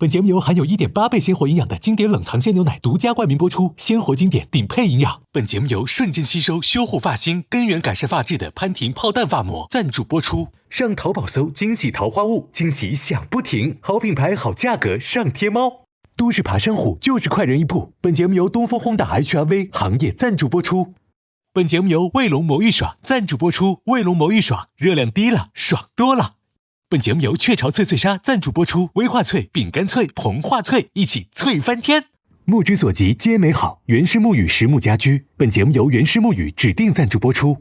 本节目由含有1.8倍鲜活营养的经典冷藏鲜牛奶独家冠名播出，鲜活经典顶配营养。本节目由瞬间吸收修护发型、根源改善发质的潘婷泡蛋发膜赞助播出。上淘宝搜惊喜桃花坞，惊喜响不停，好品牌好价格上天猫。都市爬山虎就是快人一步。本节目由东风Honda HR-V 行业赞助播出。本节目由卫龙魔芋爽赞助播出。卫龙魔芋爽，热量低了，爽多了。本节目由雀巢脆脆鲨赞助播出，威化脆、饼干脆、膨化脆，一起脆翻天。目之所及皆美好，原氏木语实木家居。本节目由原氏木语指定赞助播出。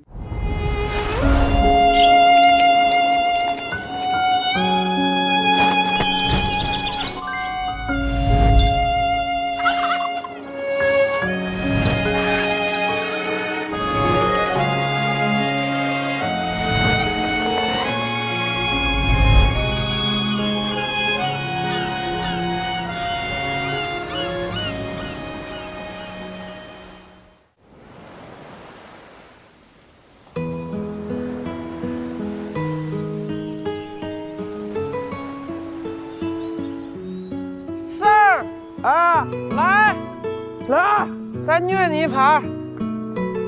来，再虐你一盘。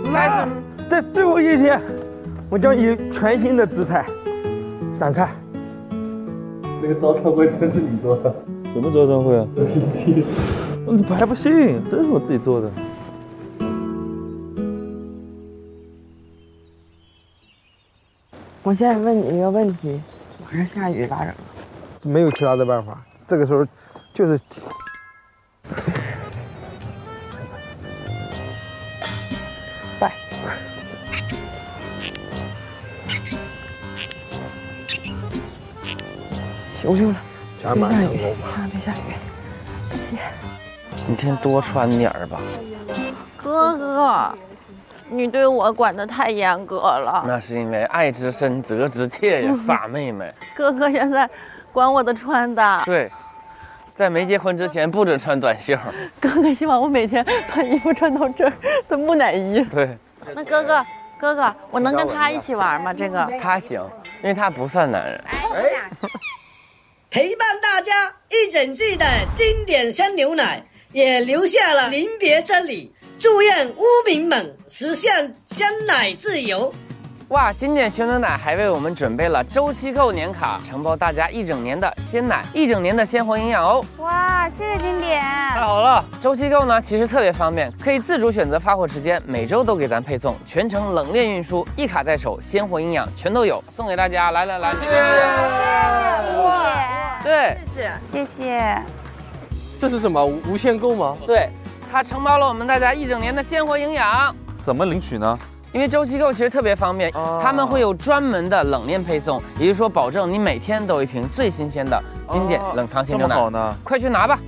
开始，这最后一天，我将以全新的姿态闪开。那个招商会真是你做的？什么招商会啊？你还不信？真是我自己做的。我现在问你一个问题，晚上下雨咋整？没有其他的办法，这个时候就是。拜。求求了，别下雨，千万别下雨，感谢。你先多穿点儿吧。哥哥，你对我管得太严格了。那是因为爱之深，责之切呀，傻妹妹。哥哥现在管我的穿搭。对。在没结婚之前不准穿短袖。哥哥希望我每天把衣服穿到这儿，的木乃伊。对。那哥哥，我能跟他一起玩吗？这个他行，因为他不算男人。陪伴大家一整季的经典鲜牛奶，也留下了临别真理，祝愿污民们实现鲜奶自由。哇，经典鲜牛奶还为我们准备了周期购年卡，承包大家一整年的鲜奶，一整年的鲜活营养哦。哇，谢谢经典，太好了！周期购呢，其实特别方便，可以自主选择发货时间，每周都给咱配送，全程冷链运输，一卡在手，鲜活营养全都有，送给大家。来，谢谢经典，对，谢谢。这是什么？无限购吗？对，它承包了我们大家一整年的鲜活营养。怎么领取呢？因为周期购其实特别方便，他们会有专门的冷链配送，也就是说保证你每天都有一瓶最新鲜的经典冷藏鲜牛奶。这么好呢？快去拿吧！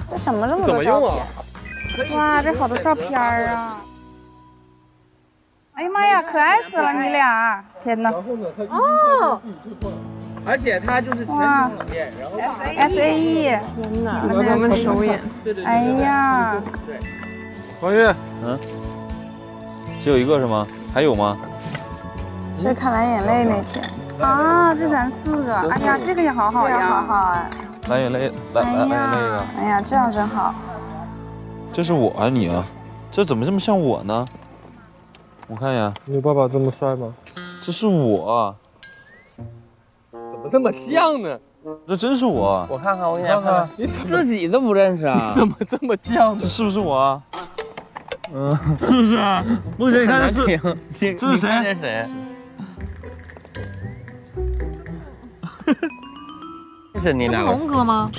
这什么这么多照片？哇，这好多照片啊！哎呀妈呀，可爱死了你俩！天哪！哦，而且它就是全程冷链，然后 SAE， 天哪，他们手眼。哎呀，王月，只有一个是吗？还有吗？这是看蓝眼泪那天啊，这咱4个。哎呀，这个也好好呀，好好哎。蓝眼泪，蓝眼泪的。哎呀，这样真好。这是我啊，你啊，这怎么这么像我呢？我看一眼，你爸爸这么帅吗？这是我。怎么这么像呢？这真是我。我看看，我给你看看，你自己都不认识啊？怎么这么像呢？这是不是我啊？是不是啊？目前你看这是这是谁？这是谁？这是你俩。龙哥吗？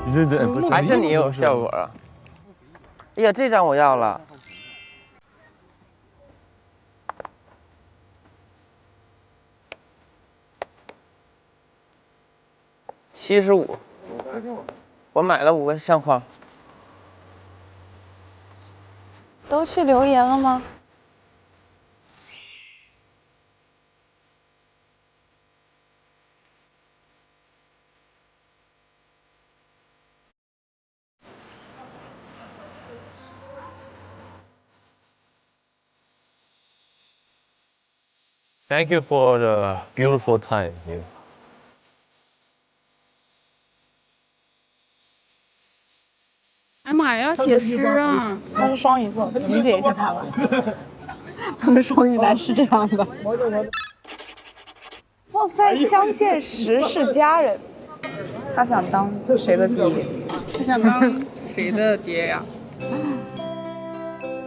你认真，还是你有效果啊？哎呀，这张我要了。75，我买了5个相框。都去留言了吗？Thank you for the beautiful time here. 哪呀？写诗啊？他是双鱼座，理解一下他吧。他们双鱼男是这样的。莫再相见时是佳人。他想当谁的爹？他想当谁的爹呀？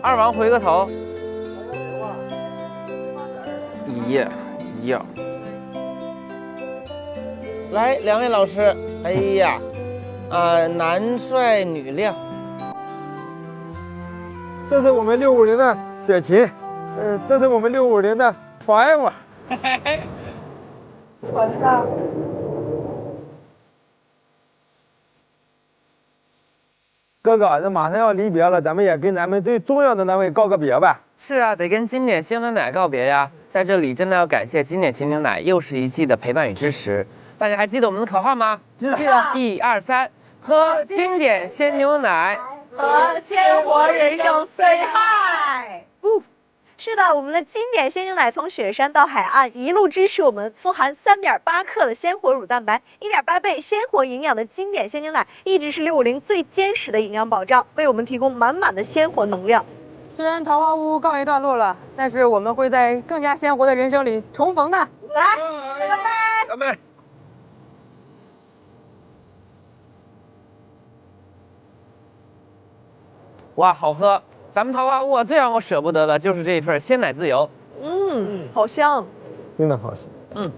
二王回个头。一呀。来，两位老师，哎呀，男帅女靓。这是我们650的雪琴，这是我们650的 Forever。纯子。哥哥，这马上要离别了，咱们也跟咱们最重要的那位告个别吧。是啊，得跟经典鲜牛奶告别呀！在这里真的要感谢经典鲜牛奶又是一季的陪伴与支持。大家还记得我们的口号吗？记得。1、2、3，喝经典鲜牛奶，和鲜活人生 say hi。是的，我们的经典鲜牛奶从雪山到海岸，一路支持我们，富含3.8克的鲜活乳蛋白，1.8倍鲜活营养的经典鲜牛奶，一直是650最坚实的营养保障，为我们提供满满的鲜活能量。虽然桃花坞告一段落了，但是我们会在更加鲜活的人生里重逢的。来，干杯！干杯！哇，好喝！咱们桃花坞最让我舍不得的就是这一份鲜奶自由。好香，真的好香。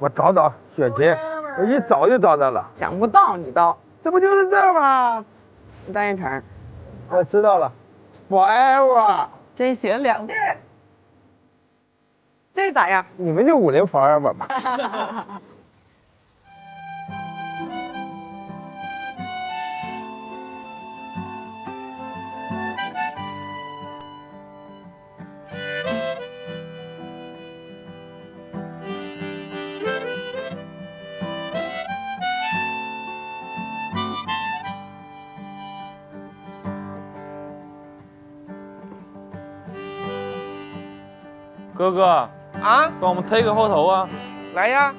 我找找雪琴，我一找就找到了。想不到你倒，这不就是这儿吗？单一成，我知道了 ，Forever。这写了2遍，这咋样？你们就50 Forever 吧。哥哥啊，帮我们推个后头啊！来呀，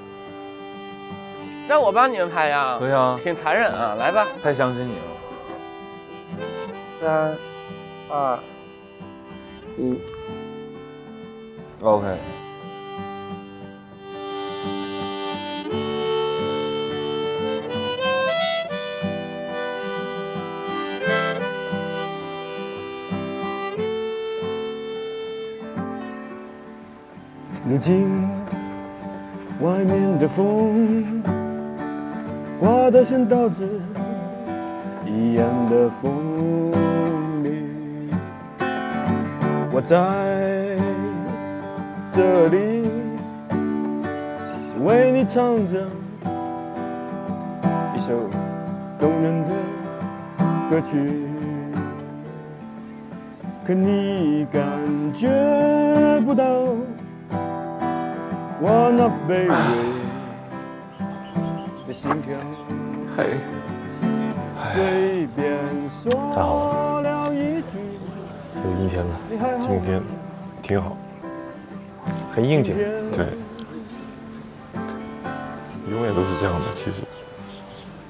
让我帮你们拍呀？对呀，挺残忍啊，来吧。太相信你了。3、2、1。OK。如今外面的风刮得像刀子一样的锋利，我在这里为你唱着一首动人的歌曲，可你感觉不到我那卑微的心跳，随便说了一句。有阴天了，今天挺好，很应景。对，永远都是这样的，其实。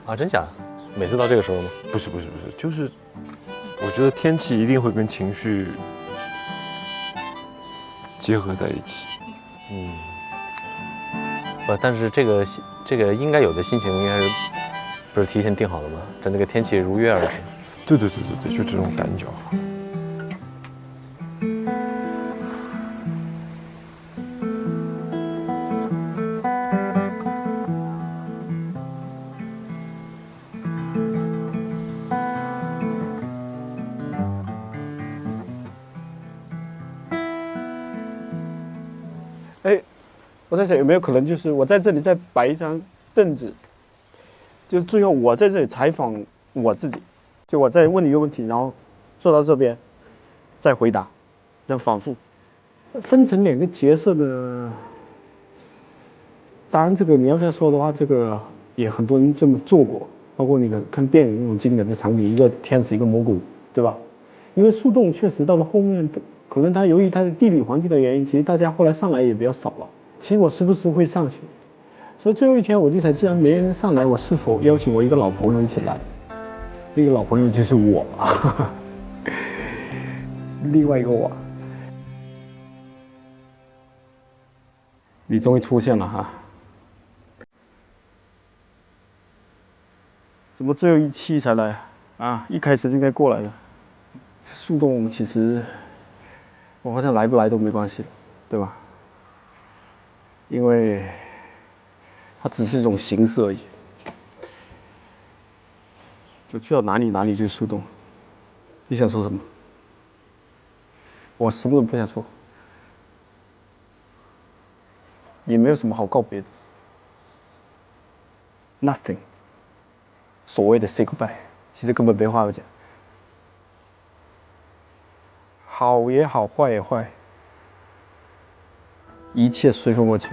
啊，真假的？每次到这个时候吗？不是，就是我觉得天气一定会跟情绪结合在一起。但是这个应该有的心情应该是不是提前定好的吗？等那个天气如约而至。对，就这种感觉。我在想有没有可能就是我在这里再摆一张凳子，就最后我在这里采访我自己，就我再问你一个问题，然后坐到这边再回答，这样反复分成2个角色的。当然这个你要再说的话，这个也很多人这么做过，包括那个看电影那种经典的场景，一个天使一个魔鬼，对吧？因为树洞确实到了后面，可能它由于它的地理环境的原因，其实大家后来上来也比较少了。其实我时不时会上去，所以最后一天我就才，既然没人上来，我是否邀请我一个老朋友一起来？那个老朋友就是我，另外一个我。你终于出现了哈！怎么最后一期才来啊？一开始应该过来的。树洞其实，我发现来不来都没关系，对吧？因为它只是一种形式而已。就去到哪里就是树洞。你想说什么？我什么都不想说。也没有什么好告别的 ，nothing。所谓的 say goodbye， 其实根本没话要讲。好也好，坏也坏，一切随风而去。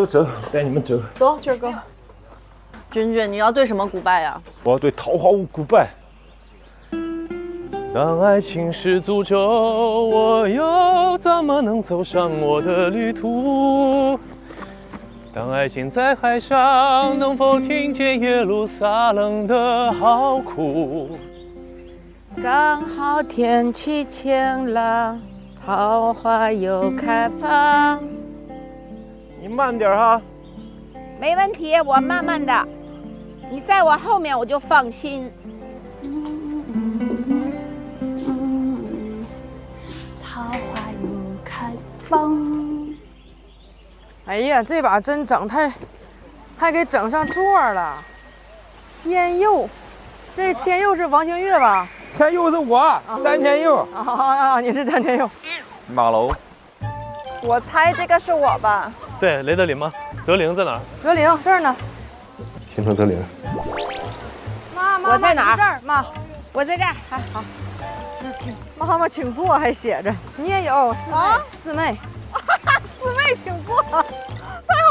走，带你们走。走，军哥。君君，你要对什么古拜呀？我要对桃花坞古拜。当爱情是诅咒，我又怎么能走上我的旅途？当爱情在海上，能否听见耶路撒冷的嚎哭？刚好天气晴朗，桃花又开放。你慢点哈。没问题，我慢慢的。你在我后面，我就放心。桃花又开放。哎呀，这把真整太，还给整上座了。天佑，这天佑是王星越吧？天佑是我，詹天佑。你是詹天佑。马楼。我猜这个是我吧？对，雷德林吗？泽林在哪儿？泽林这儿呢。先说泽林。妈，我在哪儿？这儿，妈，我在这儿。还好。妈妈请坐，还写着。你也有四妹，四妹。四妹请坐，太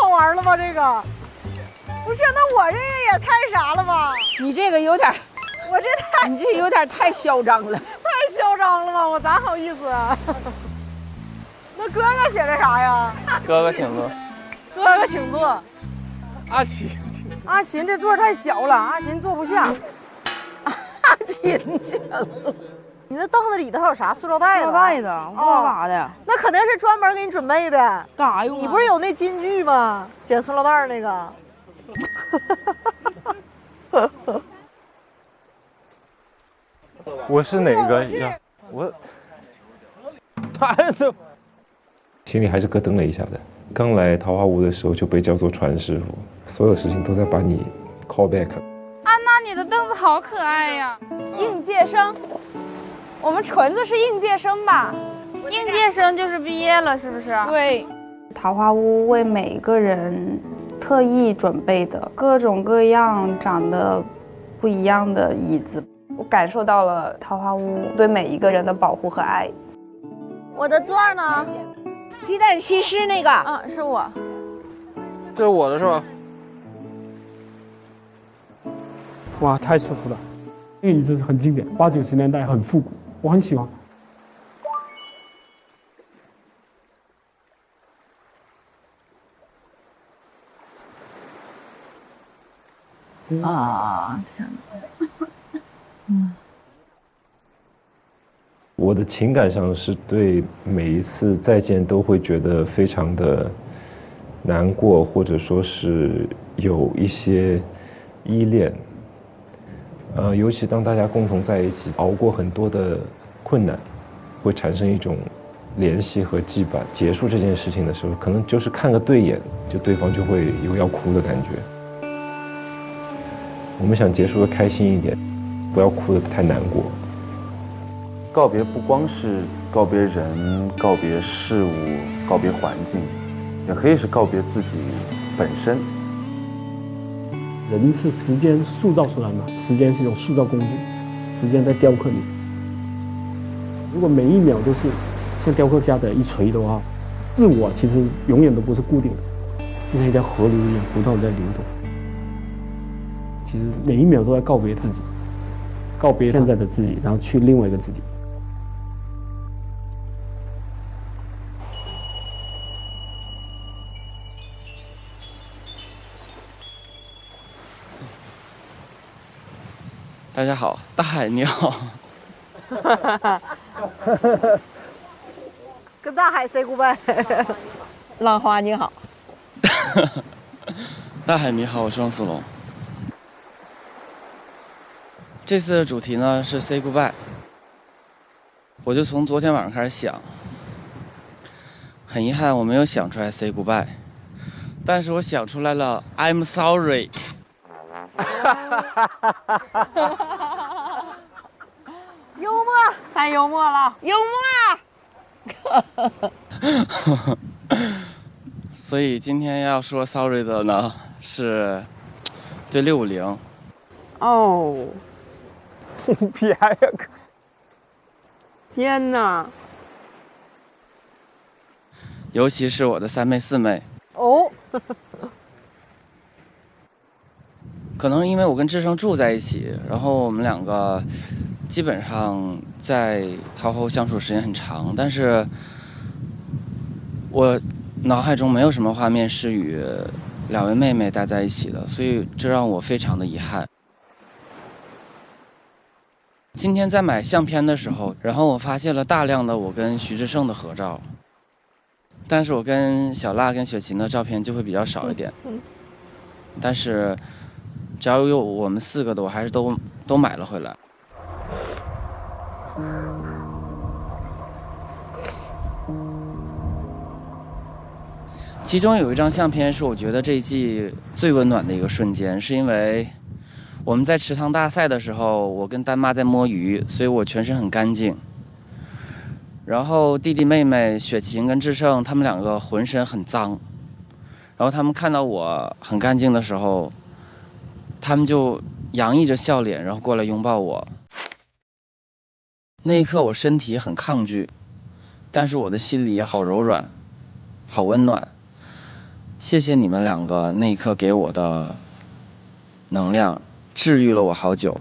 好玩了吧？这个。不是，那我这个也太啥了吧？你这个有点，我这太，你这有点太嚣张了。太嚣张了吧？我咋好意思啊？那哥哥写的啥呀？哥哥请坐。哥哥请坐。阿琴，阿琴这座太小了，阿琴坐不下。阿琴请坐。你那凳子里头还有啥？塑料袋子？塑料袋子，不知道咋的。那肯定是专门给你准备的。干啥用啊？你不是有那金句吗？捡塑料袋那个。我是哪个呀？我心里还是咯噔了一下的。刚来桃花坞的时候就被叫做船师傅，所有事情都在把你 call back。安娜，你的凳子好可爱呀！应届生，我们纯子是应届生吧？应届生就是毕业了，是不是？对。桃花坞为每一个人特意准备的各种各样长得不一样的椅子，我感受到了桃花坞对每一个人的保护和爱。我的座呢？鸡蛋西施那个，是我。这是我的是吧？哇，太舒服了！那个椅子很经典，80、90年代很复古，我很喜欢。啊，天哪！我的情感上是对每一次再见都会觉得非常的难过，或者说是有一些依恋。尤其当大家共同在一起熬过很多的困难，会产生一种联系和羁绊。结束这件事情的时候，可能就是看个对眼，就对方就会有要哭的感觉。我们想结束的开心一点，不要哭得太难过。告别不光是告别人、告别事物、告别环境，也可以是告别自己本身。人是时间塑造出来嘛，时间是一种塑造工具，时间在雕刻你。如果每一秒都是像雕刻家的一锤的话，自我其实永远都不是固定的，就像一条河流一样不断地在流动。其实每一秒都在告别自己，告别现在的自己，然后去另外一个自己。大家好，大海你好。跟大海 say goodbye。浪花你好。大海你好，我是汪苏泷。这次的主题呢是 say goodbye。我就从昨天晚上开始想，很遗憾我没有想出来 say goodbye， 但是我想出来了 I'm sorry。幽默，太幽默了，幽默。所以今天要说 sorry 的呢，是对650。哦，别呀！天哪！尤其是我的3妹4妹。哦。可能因为我跟志胜住在一起，然后我们2个基本上在桃花坞相处时间很长，但是我脑海中没有什么画面是与2位妹妹待在一起的，所以这让我非常的遗憾。今天在买相片的时候，然后我发现了大量的我跟徐志胜的合照，但是我跟小辣跟雪琴的照片就会比较少一点。但是只要有我们4个的，我还是都买了回来。其中有一张相片是我觉得这一季最温暖的一个瞬间，是因为我们在池塘大赛的时候，我跟丹妈在摸鱼，所以我全身很干净。然后弟弟妹妹雪琴跟志胜他们2个浑身很脏，然后他们看到我很干净的时候，他们就洋溢着笑脸，然后过来拥抱我。那一刻我身体很抗拒，但是我的心里好柔软，好温暖。谢谢你们2个那一刻给我的能量，治愈了我好久。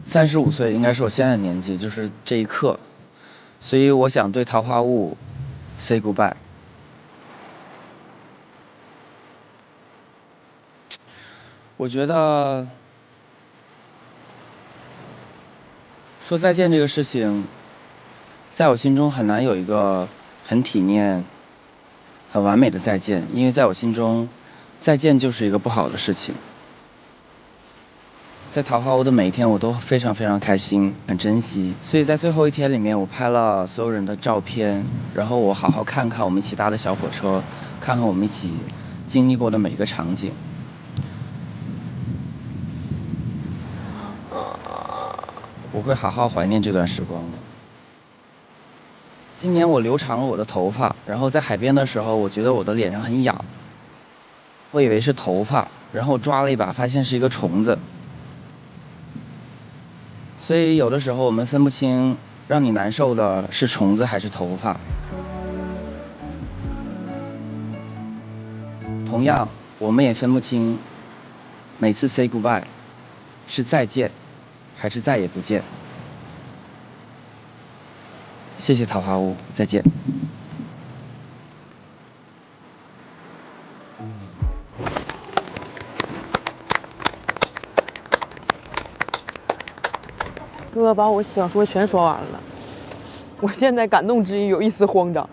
35岁应该是我现在的年纪，就是这一刻，所以我想对桃花坞 say goodbye。我觉得说再见这个事情，在我心中很难有一个很体面、很完美的再见，因为在我心中，再见就是一个不好的事情。在桃花坞的每一天，我都非常非常开心，很珍惜。所以在最后一天里面，我拍了所有人的照片，然后我好好看看我们一起搭的小火车，看看我们一起经历过的每一个场景。我会好好怀念这段时光的。今年我留长了我的头发，然后在海边的时候，我觉得我的脸上很痒，我以为是头发，然后抓了一把，发现是一个虫子。所以有的时候我们分不清让你难受的是虫子还是头发。同样，我们也分不清每次 say goodbye 是再见还是再也不见。谢谢桃花坞，再见。哥把我想说全说完了，我现在感动之余有一丝慌张。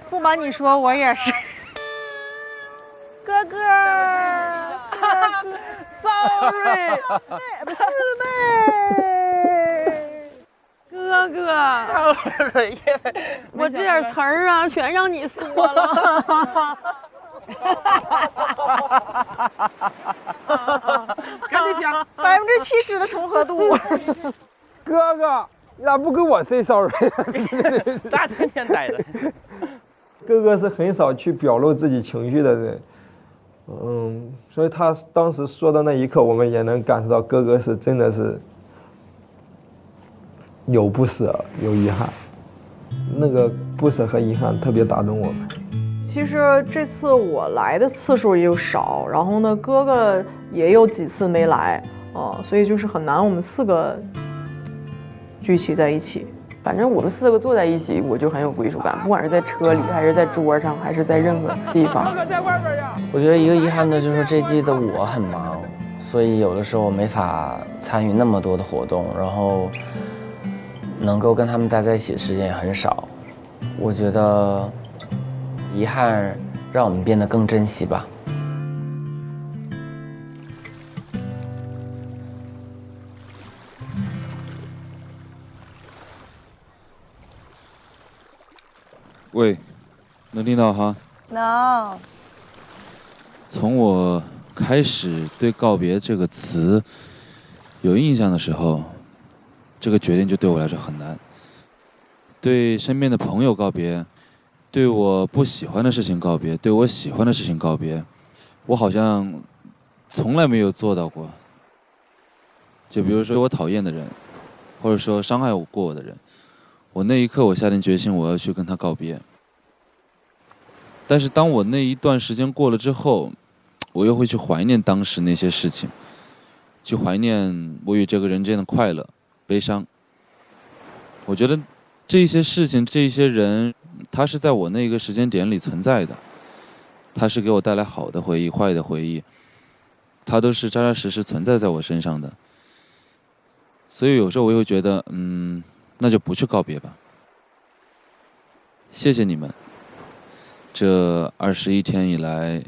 不瞒你说，我也是。哥哥，sorry， 4妹，哥哥，sorry， 我这点词儿啊，全让你说了。赶紧想，70%的重合度。哥哥，你咋不跟我 say sorry？ 大天天呆着。哥哥是很少去表露自己情绪的人，所以他当时说的那一刻，我们也能感受到哥哥是真的是有不舍，有遗憾，那个不舍和遗憾特别打动我们。其实这次我来的次数也有少，然后呢，哥哥也有几次没来，所以就是很难我们4个聚齐在一起。反正我们4个坐在一起，我就很有归属感，不管是在车里，还是在桌上，还是在任何地方。我觉得一个遗憾的就是这季的我很忙，所以有的时候我没法参与那么多的活动，然后能够跟他们待在一起的时间也很少。我觉得遗憾让我们变得更珍惜吧。喂，能听到哈？能。从我开始对告别这个词有印象的时候，这个决定就对我来说很难。对身边的朋友告别，对我不喜欢的事情告别，对我喜欢的事情告别，我好像从来没有做到过。就比如说我讨厌的人，或者说伤害过我的人，我那一刻我下定决心我要去跟他告别。但是当我那一段时间过了之后，我又会去怀念当时那些事情，去怀念我与这个人之间的快乐、悲伤。我觉得这些事情、这些人，他是在我那个时间点里存在的，他是给我带来好的回忆、坏的回忆，他都是扎扎实实存在在我身上的。所以有时候我又觉得，那就不去告别吧。谢谢你们，这21天以来，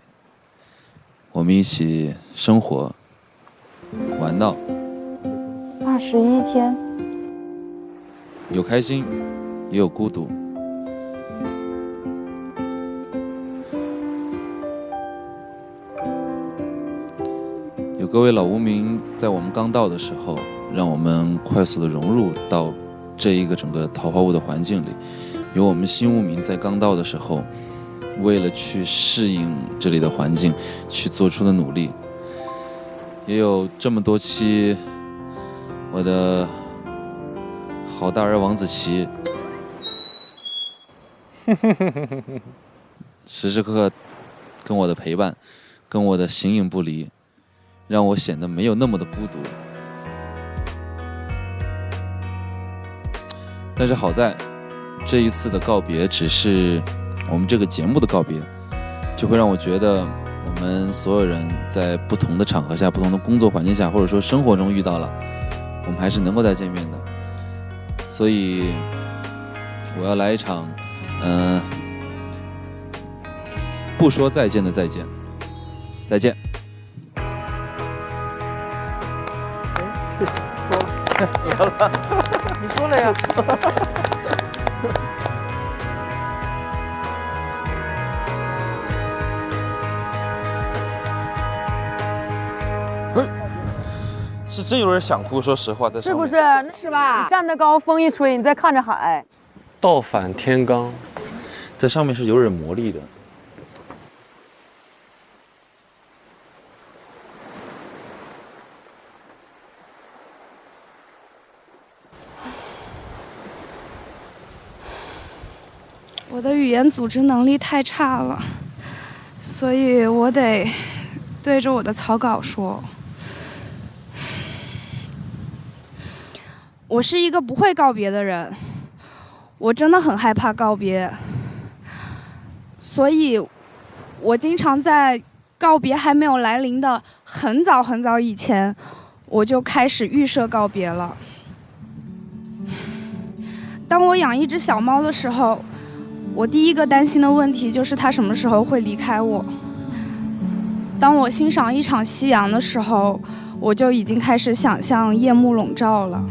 我们一起生活、玩闹。21天，有开心，也有孤独。有各位老无名在我们刚到的时候，让我们快速的融入到这一个整个桃花坞的环境里。有我们新无名在刚到的时候，为了去适应这里的环境，去做出的努力。也有这么多期我的好大儿王子奇，时时刻刻跟我的陪伴，跟我的形影不离，让我显得没有那么的孤独。但是好在这一次的告别只是我们这个节目的告别，就会让我觉得我们所有人在不同的场合下、不同的工作环境下，或者说生活中遇到了，我们还是能够再见面的。所以我要来一场不说再见的再见。再见。说了，你说了呀。是真有人想哭，说实话，在上面是不是？是吧？你站得高，风一吹，你再看着海，倒反天罡，在上面是有点魔力的。我的语言组织能力太差了，所以我得对着我的草稿说。我是一个不会告别的人，我真的很害怕告别，所以我经常在告别还没有来临的很早很早以前，我就开始预设告别了。当我养一只小猫的时候，我第一个担心的问题就是它什么时候会离开我。当我欣赏一场夕阳的时候，我就已经开始想象夜幕笼罩了。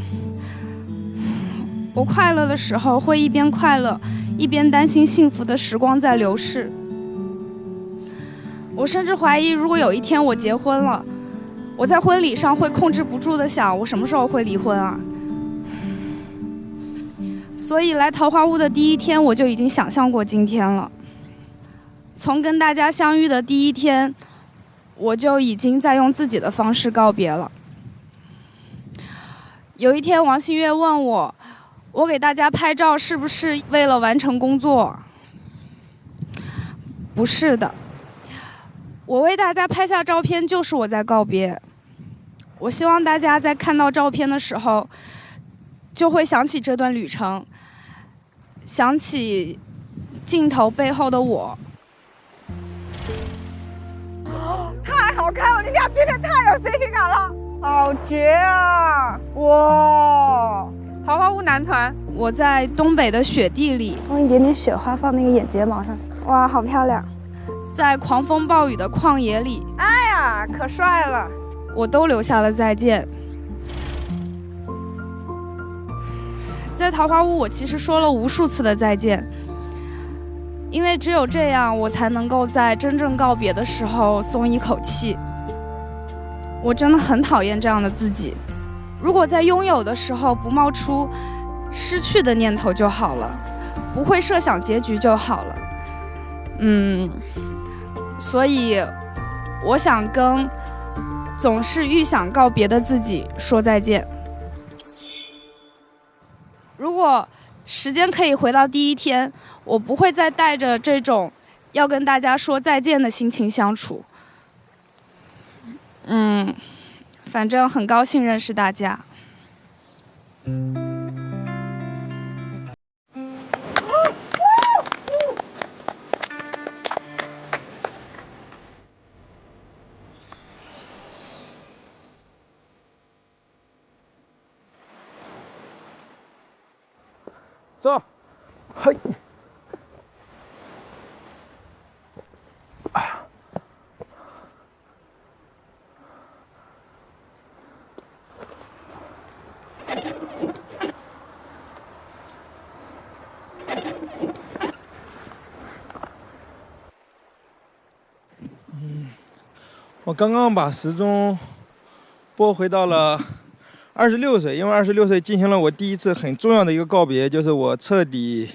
我快乐的时候会一边快乐，一边担心幸福的时光在流逝。我甚至怀疑，如果有一天我结婚了，我在婚礼上会控制不住地想，我什么时候会离婚啊？所以来桃花坞的第一天，我就已经想象过今天了。从跟大家相遇的第一天，我就已经在用自己的方式告别了。有一天，王新月问我给大家拍照是不是为了完成工作？不是的，我为大家拍下照片就是我在告别。我希望大家在看到照片的时候，就会想起这段旅程，想起镜头背后的我。太好看了，你俩今天太有 CP 感了，好绝啊！哇，桃花坞男团，我在东北的雪地里，弄一点点雪花放那个眼睫毛上，哇，好漂亮！在狂风暴雨的旷野里，哎呀，可帅了！我都留下了再见。在桃花坞，我其实说了无数次的再见，因为只有这样，我才能够在真正告别的时候松一口气。我真的很讨厌这样的自己。如果在拥有的时候不冒出失去的念头就好了，不会设想结局就好了。所以我想跟总是预想告别的自己说再见。如果时间可以回到第一天，我不会再带着这种要跟大家说再见的心情相处。反正很高兴认识大家。走，嘿，我刚刚把时钟拨回到了26岁，因为26岁进行了我第一次很重要的一个告别，就是我彻底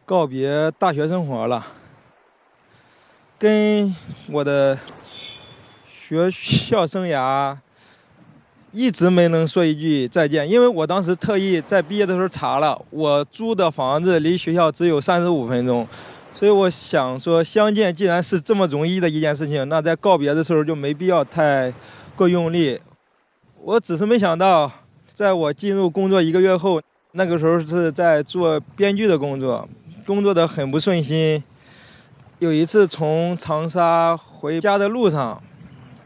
告别大学生活了，跟我的学校生涯一直没能说一句再见，因为我当时特意在毕业的时候查了，我租的房子离学校只有35分钟。所以我想说，相见既然是这么容易的一件事情，那在告别的时候就没必要太过用力。我只是没想到，在我进入工作1个月后，那个时候是在做编剧的工作，工作的很不顺心。有一次从长沙回家的路上，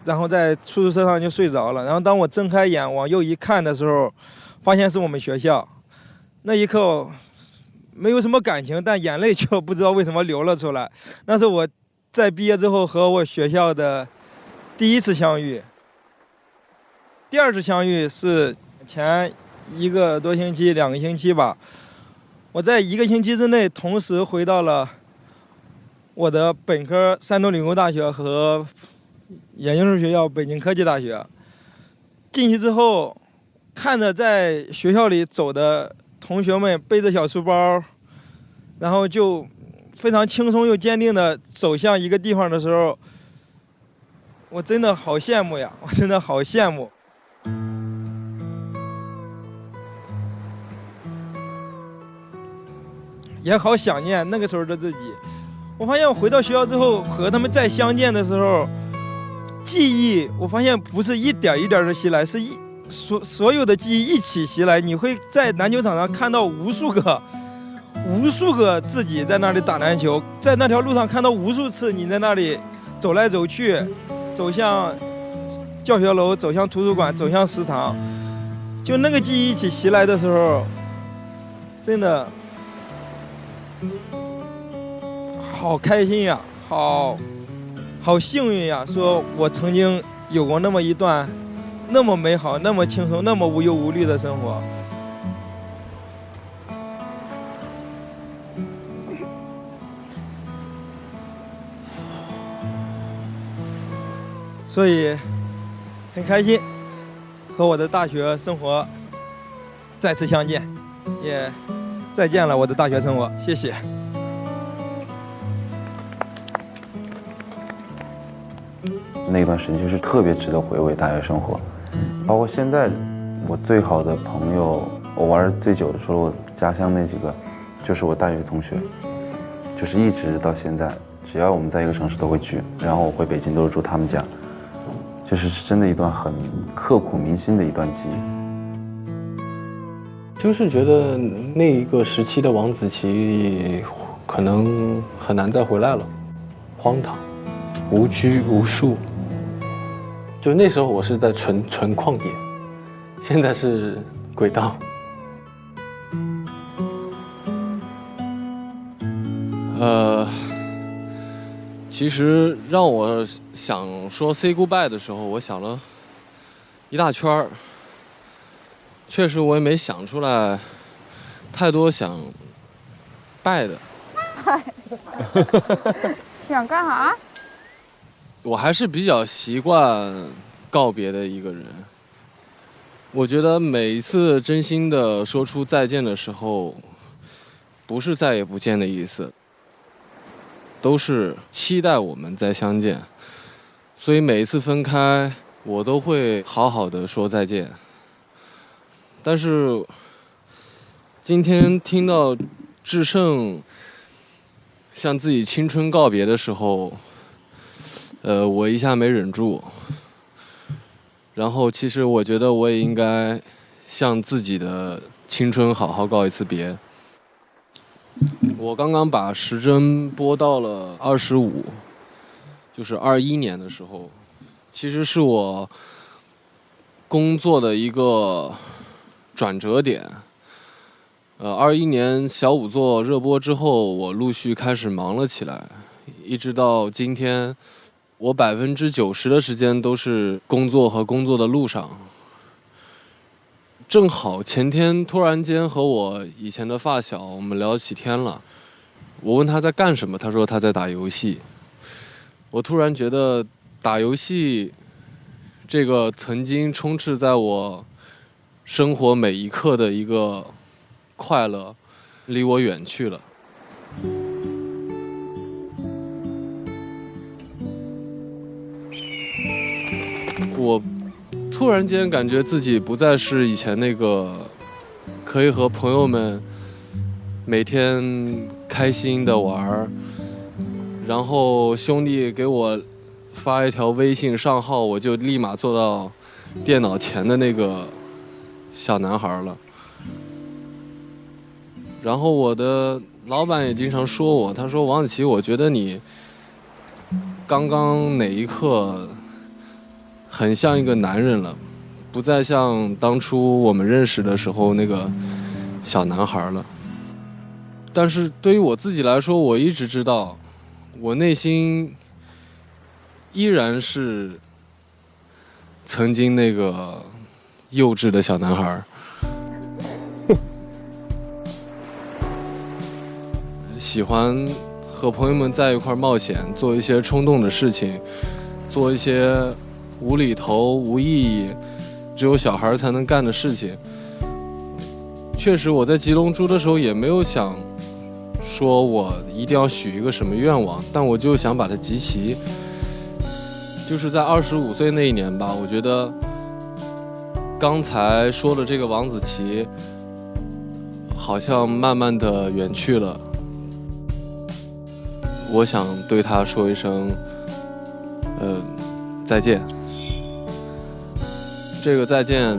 然后在出租车上就睡着了。然后当我睁开眼往右一看的时候，发现是我们学校。那一刻没有什么感情，但眼泪就不知道为什么流了出来。那是我在毕业之后和我学校的第一次相遇。第二次相遇是前1个多星期、2个星期吧。我在1个星期之内同时回到了我的本科山东理工大学和研究生学校北京科技大学。进去之后，看着在学校里走的同学们背着小书包，然后就非常轻松又坚定地走向一个地方的时候，我真的好羡慕呀！我真的好羡慕。也好想念那个时候的自己。我发现我回到学校之后和他们再相见的时候，记忆我发现不是一点一点的袭来，是所有的记忆一起袭来。你会在篮球场上看到无数个自己在那里打篮球，在那条路上看到无数次你在那里走来走去，走向教学楼，走向图书馆，走向食堂。就那个记忆一起袭来的时候，真的好开心呀，好幸运呀！说我曾经有过那么一段那么美好、那么轻松、那么无忧无虑的生活。所以很开心和我的大学生活再次相见，也再见了我的大学生活，谢谢。那段时间就是特别值得回味大学生活，包括现在我最好的朋友，我玩最久的，除了我家乡那几个，就是我大学同学，就是一直到现在，只要我们在一个城市都会聚，然后我回北京都是住他们家，就是真的一段很刻骨铭心的一段记忆。就是觉得那一个时期的王子奇可能很难再回来了，荒唐、无拘无束。就那时候我是在纯旷野，现在是轨道。其实让我想说 say goodbye 的时候，我想了一大圈儿，确实我也没想出来太多想拜的。想干啥？我还是比较习惯告别的一个人。我觉得每一次真心的说出再见的时候，不是再也不见的意思，都是期待我们再相见。所以每一次分开，我都会好好的说再见。但是今天听到智胜向自己青春告别的时候，我一下没忍住。然后其实我觉得我也应该向自己的青春好好告一次别。我刚刚把时针拨到了25，就是21年的时候，其实是我工作的一个转折点。21年小五座热播之后，我陆续开始忙了起来，一直到今天，我90%的时间都是工作和工作的路上。正好前天突然间和我以前的发小我们聊起天了，我问他在干什么，他说他在打游戏。我突然觉得打游戏这个曾经充斥在我生活每一刻的一个快乐离我远去了。我突然间感觉自己不再是以前那个可以和朋友们每天开心的玩，然后兄弟给我发一条微信上号，我就立马坐到电脑前的那个小男孩了。然后我的老板也经常说我，他说王子奇，我觉得你刚刚哪一刻很像一个男人了，不再像当初我们认识的时候那个小男孩了。但是对于我自己来说，我一直知道，我内心依然是曾经那个幼稚的小男孩。喜欢和朋友们在一块冒险，做一些冲动的事情，做一些无厘头、无意义、只有小孩才能干的事情。确实，我在吉龙珠的时候也没有想说我一定要许一个什么愿望，但我就想把它集齐。就是在25岁那一年吧，我觉得刚才说的这个王子奇好像慢慢的远去了。我想对他说一声再见。这个再见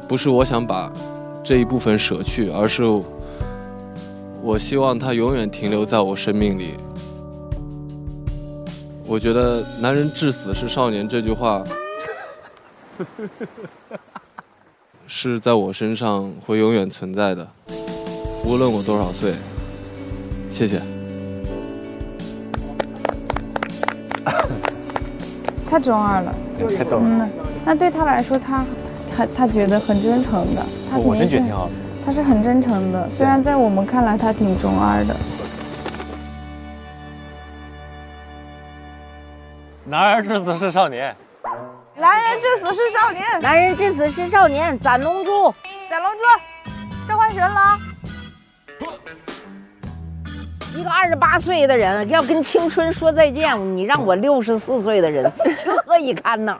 不是我想把这一部分舍去，而是我希望他永远停留在我生命里。我觉得男人至死是少年这句话是在我身上会永远存在的，无论我多少岁。谢谢。太中二了，太逗了。那对他来说，他觉得很真诚的。我真觉得挺好的。他是很真诚的，虽然在我们看来他挺中二的。男儿至死是少年。男人至死是少年。男人至死是少年。斩龙珠。斩龙珠。召唤神了。一个28岁的人要跟青春说再见，你让我64岁的人情何以堪呢？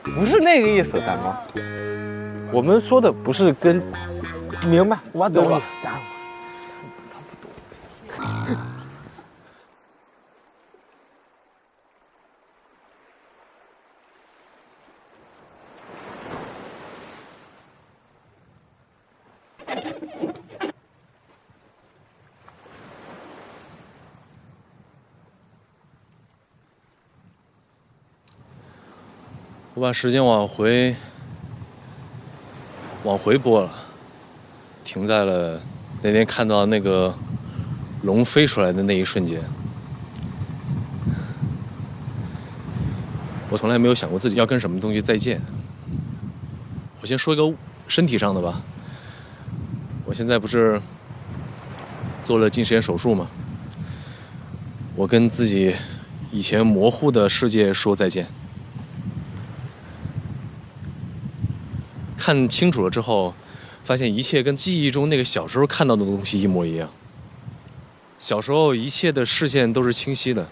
不是那个意思，大妈。我们说的不是跟，明白？我懂了。家伙，他不懂。我把时间往回拨了，停在了那天看到那个龙飞出来的那一瞬间。我从来没有想过自己要跟什么东西再见。我先说一个身体上的吧，我现在不是做了近视眼手术吗？我跟自己以前模糊的世界说再见。看清楚了之后，发现一切跟记忆中那个小时候看到的东西一模一样。小时候一切的视线都是清晰的，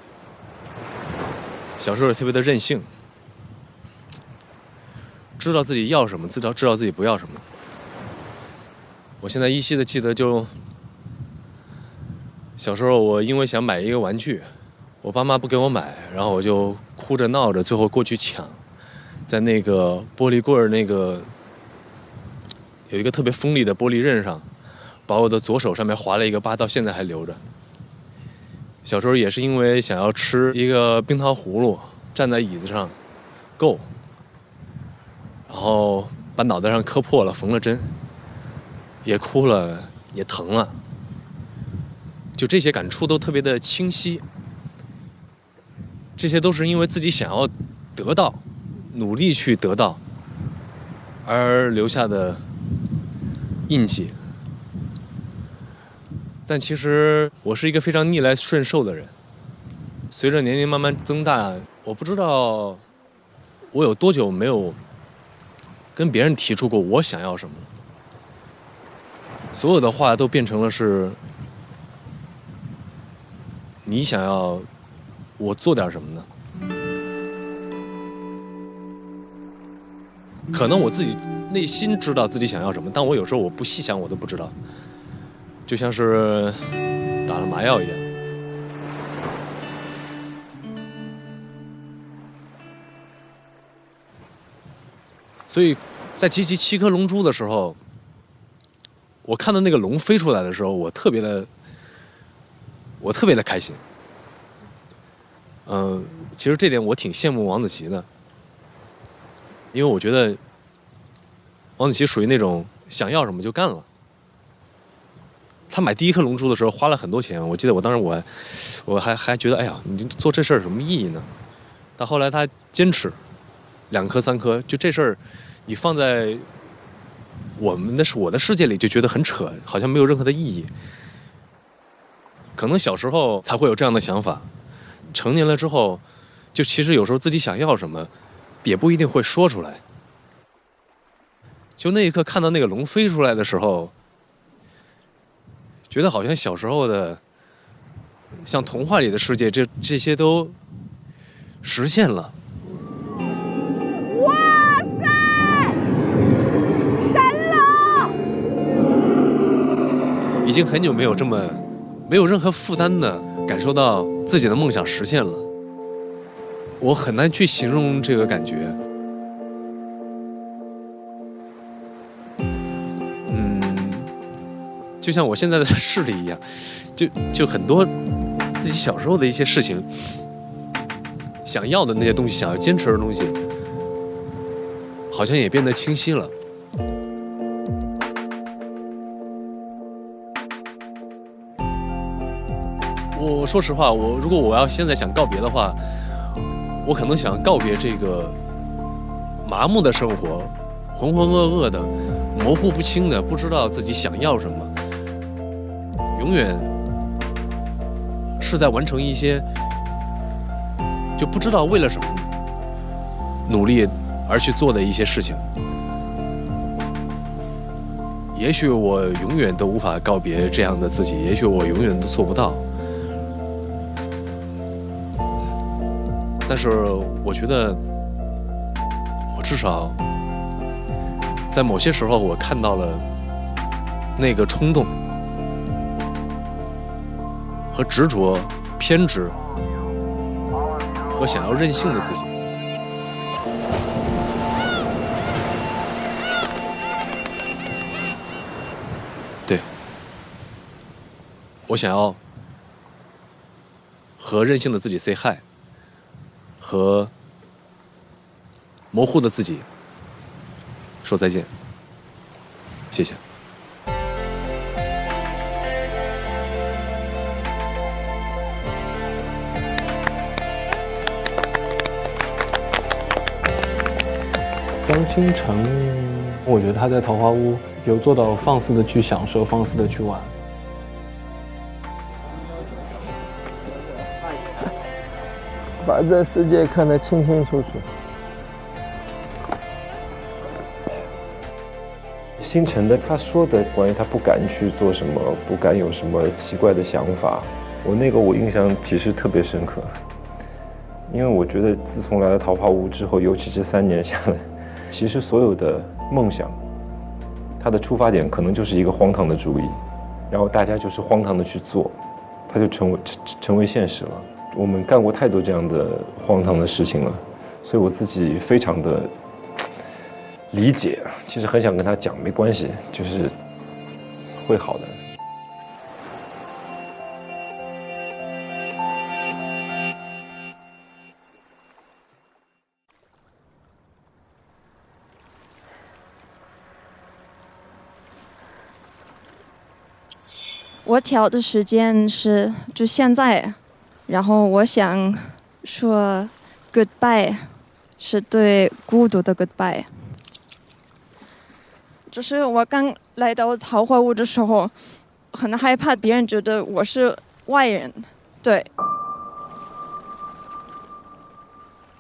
小时候特别的任性，知道自己要什么，知道自己不要什么。我现在依稀的记得，就小时候我因为想买一个玩具，我爸妈不给我买，然后我就哭着闹着，最后过去抢，在那个玻璃柜儿那个有一个特别锋利的玻璃刃上，把我的左手上面划了一个疤，到现在还留着。小时候也是因为想要吃一个冰糖葫芦，站在椅子上够，然后把脑袋上磕破了，缝了针，也哭了，也疼了。就这些感触都特别的清晰，这些都是因为自己想要得到，努力去得到而留下的印记。但其实我是一个非常逆来顺受的人，随着年龄慢慢增大，我不知道我有多久没有跟别人提出过我想要什么了。所有的话都变成了是你想要我做点什么呢？可能我自己内心知道自己想要什么，但我有时候我不细想我都不知道，就像是打了麻药一样。所以在集齐7颗龙珠的时候，我看到那个龙飞出来的时候，我特别的开心。其实这点我挺羡慕王子奇的，因为我觉得王子奇属于那种想要什么就干了。他买第1颗龙珠的时候花了很多钱，我记得我当时我还觉得，哎呀，你做这事儿有什么意义呢？但后来他坚持2颗3颗，就这事儿，你放在我的世界里就觉得很扯，好像没有任何的意义。可能小时候才会有这样的想法，成年了之后，就其实有时候自己想要什么，也不一定会说出来。就那一刻看到那个龙飞出来的时候，觉得好像小时候的，像童话里的世界，这些都实现了。哇塞，神了！已经很久没有这么没有任何负担的感受到自己的梦想实现了，我很难去形容这个感觉。就像我现在的视力一样，就很多自己小时候的一些事情，想要的那些东西，想要坚持的东西，好像也变得清晰了。我说实话，如果我要现在想告别的话，我可能想告别这个麻木的生活，浑浑噩噩的，模糊不清的，不知道自己想要什么，永远是在完成一些就不知道为了什么努力而去做的一些事情。也许我永远都无法告别这样的自己，也许我永远都做不到。但是我觉得，我至少在某些时候，我看到了那个冲动和执着、偏执和想要任性的自己。对，我想要和任性的自己 say hi。和模糊的自己说再见。谢谢。张新成，我觉得他在桃花坞有做到放肆的去享受，放肆的去玩。把这世界看得清清楚楚。星辰的他说的关于他不敢去做什么，不敢有什么奇怪的想法，我印象其实特别深刻，因为我觉得自从来了桃花坞之后，尤其这3年下来，其实所有的梦想，它的出发点可能就是一个荒唐的主意，然后大家就是荒唐的去做，它就成为现实了。我们干过太多这样的荒唐的事情了，所以我自己非常的理解，其实很想跟他讲，没关系，就是会好的。我调的时间是就现在，然后我想说 goodbye 是对孤独的 goodbye。就是我刚来到桃花坞的时候，很害怕别人觉得我是外人，对。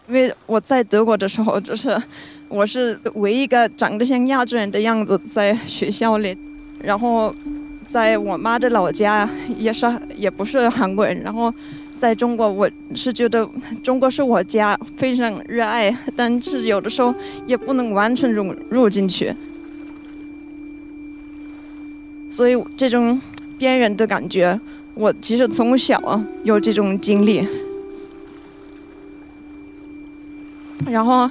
因为我在德国的时候，就是我是唯一一个长得像亚洲人的样子在学校里，然后在我妈的老家也不是韩国人，然后在中国我是觉得中国是我家，非常热爱，但是有的时候也不能完全融入进去，所以这种边缘的感觉，我其实从小有这种经历。然后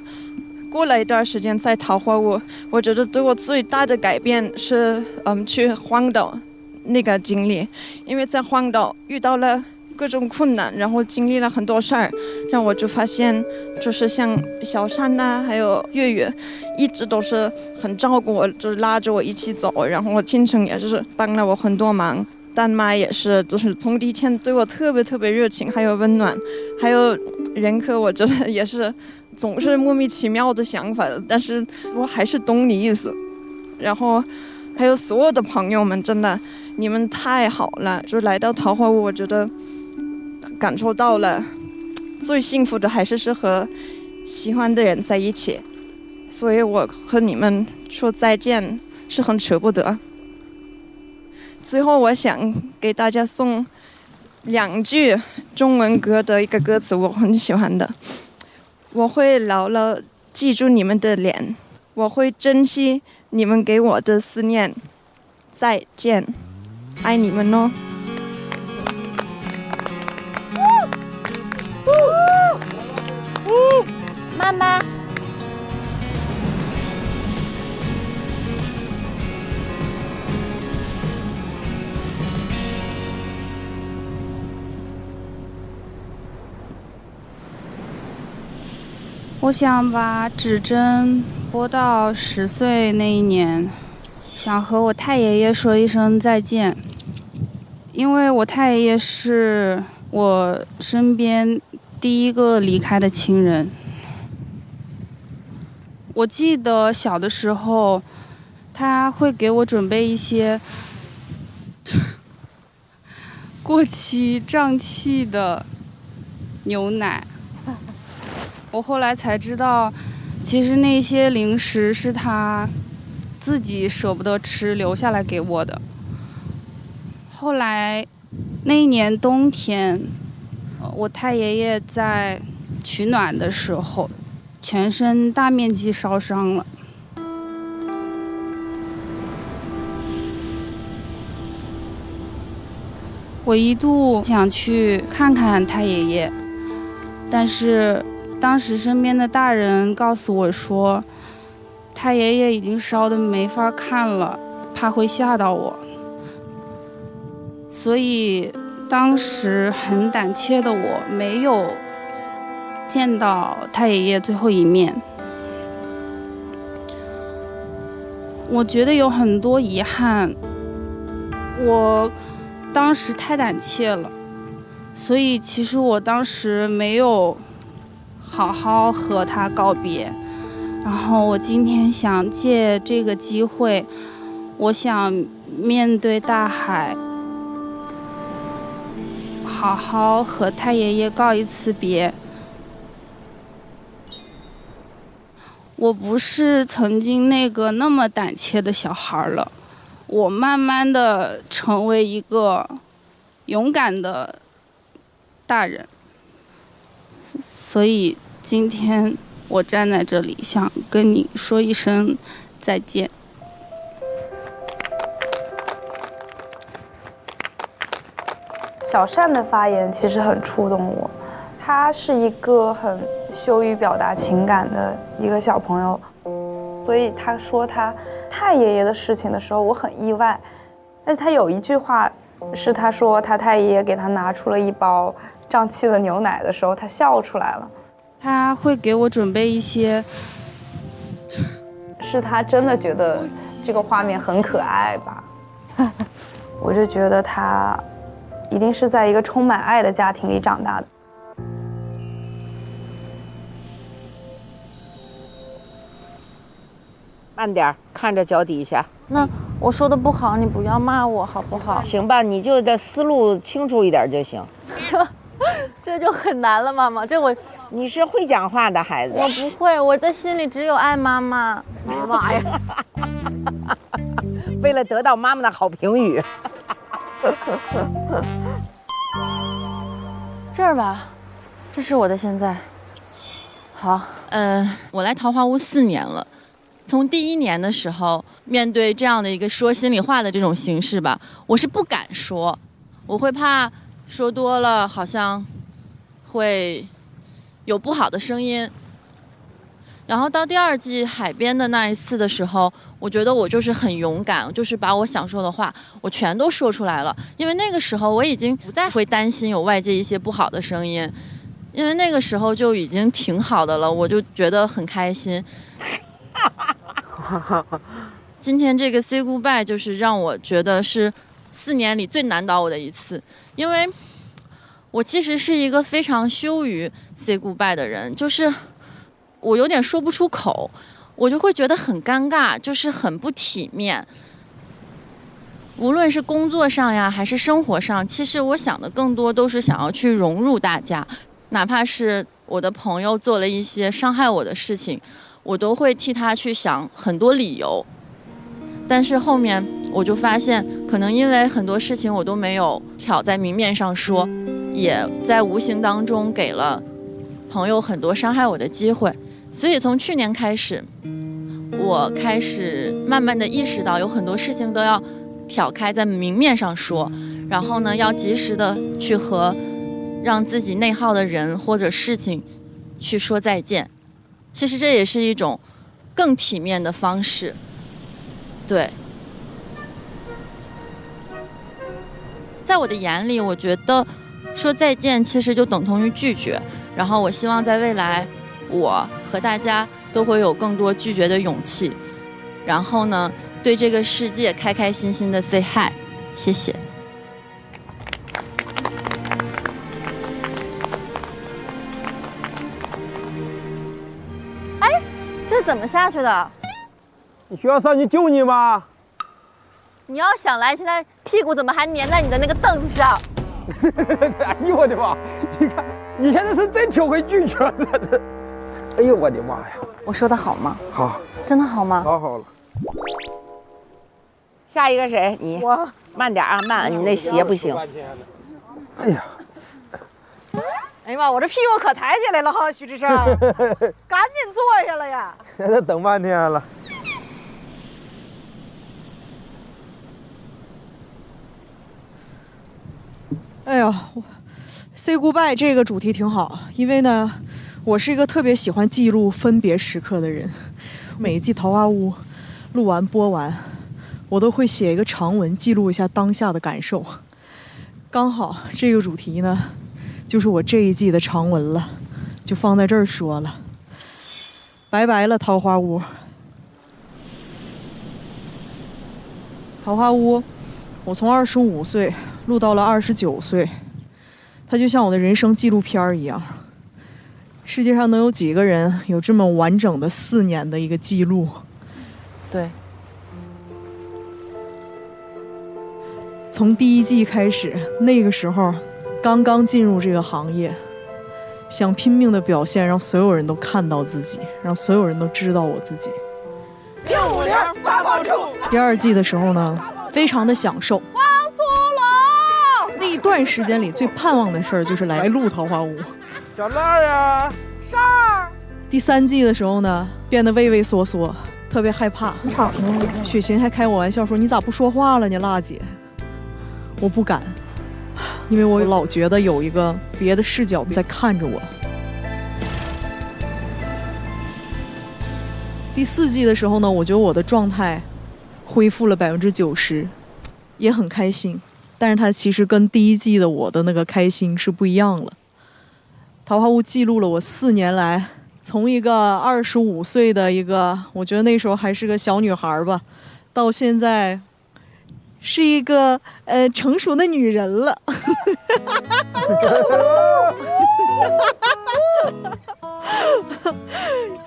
过了一段时间在桃花坞，我觉得对我最大的改变是去荒岛那个经历，因为在荒岛遇到了各种困难，然后经历了很多事儿，让我就发现就是像小山呐，还有月月，一直都是很照顾我，就是拉着我一起走，然后我青城也是帮了我很多忙，丹妈也是，就是从第一天对我特别特别热情，还有温暖，还有任科，我觉得也是总是莫名其妙的想法，但是我还是懂你意思。然后还有所有的朋友们，真的你们太好了，就来到桃花坞，我觉得感受到了最幸福的还是和喜欢的人在一起，所以我和你们说再见是很舍不得。最后我想给大家送2句中文歌的一个歌词，我很喜欢的。我会牢牢记住你们的脸，我会珍惜你们给我的思念。再见，爱你们哦。妈妈。我想把指针拨到10岁那一年，想和我太爷爷说一声再见，因为我太爷爷是我身边第一个离开的亲人。我记得小的时候，他会给我准备一些过期胀气的牛奶。我后来才知道，其实那些零食是他自己舍不得吃，留下来给我的。后来那一年冬天，我太爷爷在取暖的时候，全身大面积烧伤了。我一度想去看看太爷爷，但是当时身边的大人告诉我说，太爷爷已经烧得没法看了，怕会吓到我。所以当时很胆怯的我没有见到太爷爷最后一面。我觉得有很多遗憾，我当时太胆怯了，所以其实我当时没有好好和他告别。然后我今天想借这个机会，我想面对大海，好好和太爷爷告一次别。我不是曾经那个那么胆怯的小孩了，我慢慢的成为一个勇敢的大人。所以今天我站在这里，想跟你说一声再见。小善的发言其实很触动我，他是一个很羞于表达情感的一个小朋友，所以他说他太爷爷的事情的时候，我很意外。但是他有一句话是他说他太爷爷给他拿出了一包胀气的牛奶的时候，他笑出来了。他会给我准备一些，是他真的觉得这个画面很可爱吧？我就觉得他一定是在一个充满爱的家庭里长大的。慢点，看着脚底下。那我说的不好，你不要骂我好不好？行吧，你就的思路清楚一点就行。这就很难了，妈妈。你是会讲话的孩子。我不会，我的心里只有爱妈妈。妈呀！为了得到妈妈的好评语。这儿吧，这是我的现在。好，我来桃花坞4年了。从第1年的时候，面对这样的一个说心里话的这种形式吧，我是不敢说，我会怕说多了好像会有不好的声音。然后到第2季海边的那一次的时候，我觉得我就是很勇敢，就是把我想说的话我全都说出来了。因为那个时候我已经不再会担心有外界一些不好的声音，因为那个时候就已经挺好的了，我就觉得很开心。今天这个 say goodbye 就是让我觉得是4年里最难倒我的一次，因为我其实是一个非常羞于 say goodbye 的人，就是我有点说不出口，我就会觉得很尴尬，就是很不体面。无论是工作上呀，还是生活上，其实我想的更多都是想要去融入大家，哪怕是我的朋友做了一些伤害我的事情，我都会替他去想很多理由。但是后面我就发现，可能因为很多事情我都没有挑在明面上说，也在无形当中给了朋友很多伤害我的机会。所以从去年开始，我开始慢慢的意识到，有很多事情都要挑开在明面上说，然后呢，要及时的去和让自己内耗的人或者事情去说再见。其实这也是一种更体面的方式。对，在我的眼里，我觉得说再见其实就等同于拒绝。然后我希望在未来，我和大家都会有更多拒绝的勇气。然后呢，对这个世界开开心心的 say hi。谢谢。哎，这是怎么下去的？你需要上去救你吗？你要想来，现在屁股怎么还粘在你的那个凳子上？哎呦我的妈！你看，你现在是真挺会拒绝的。哎呦我的妈呀！我说的好吗？好，真的好吗？老好了。下一个谁？你。我。慢点啊，慢！你那鞋不行。哎呀！哎呀妈，我这屁股可抬起来了哈，徐志胜，赶紧坐下了呀！在这等半天了。哎呀，say goodbye 这个主题挺好，因为呢，我是一个特别喜欢记录分别时刻的人。每一季《桃花坞》录完播完，我都会写一个长文，记录一下当下的感受。刚好这个主题呢，就是我这一季的长文了，就放在这儿说了。拜拜了，桃花坞。桃花坞，我从25岁录到了29岁，它就像我的人生纪录片一样。世界上能有几个人有这么完整的4年的一个记录？对。从第1季开始，那个时候刚刚进入这个行业，想拼命的表现，让所有人都看到自己，让所有人都知道我自己。650发报处。第2季的时候呢，非常的享受。王苏龙。那一段时间里最盼望的事儿就是来录《桃花坞》。小辣呀，上儿。第3季的时候呢，变得畏畏缩缩，特别害怕。雪琴还开我玩笑说：“你咋不说话了呢，辣姐？”我不敢，因为我老觉得有一个别的视角在看着我。第4季的时候呢，我觉得我的状态恢复了90%，也很开心。但是它其实跟第1季的我的那个开心是不一样了。桃花坞记录了我4年来，从一个25岁的一个，我觉得那时候还是个小女孩吧，到现在是一个成熟的女人了。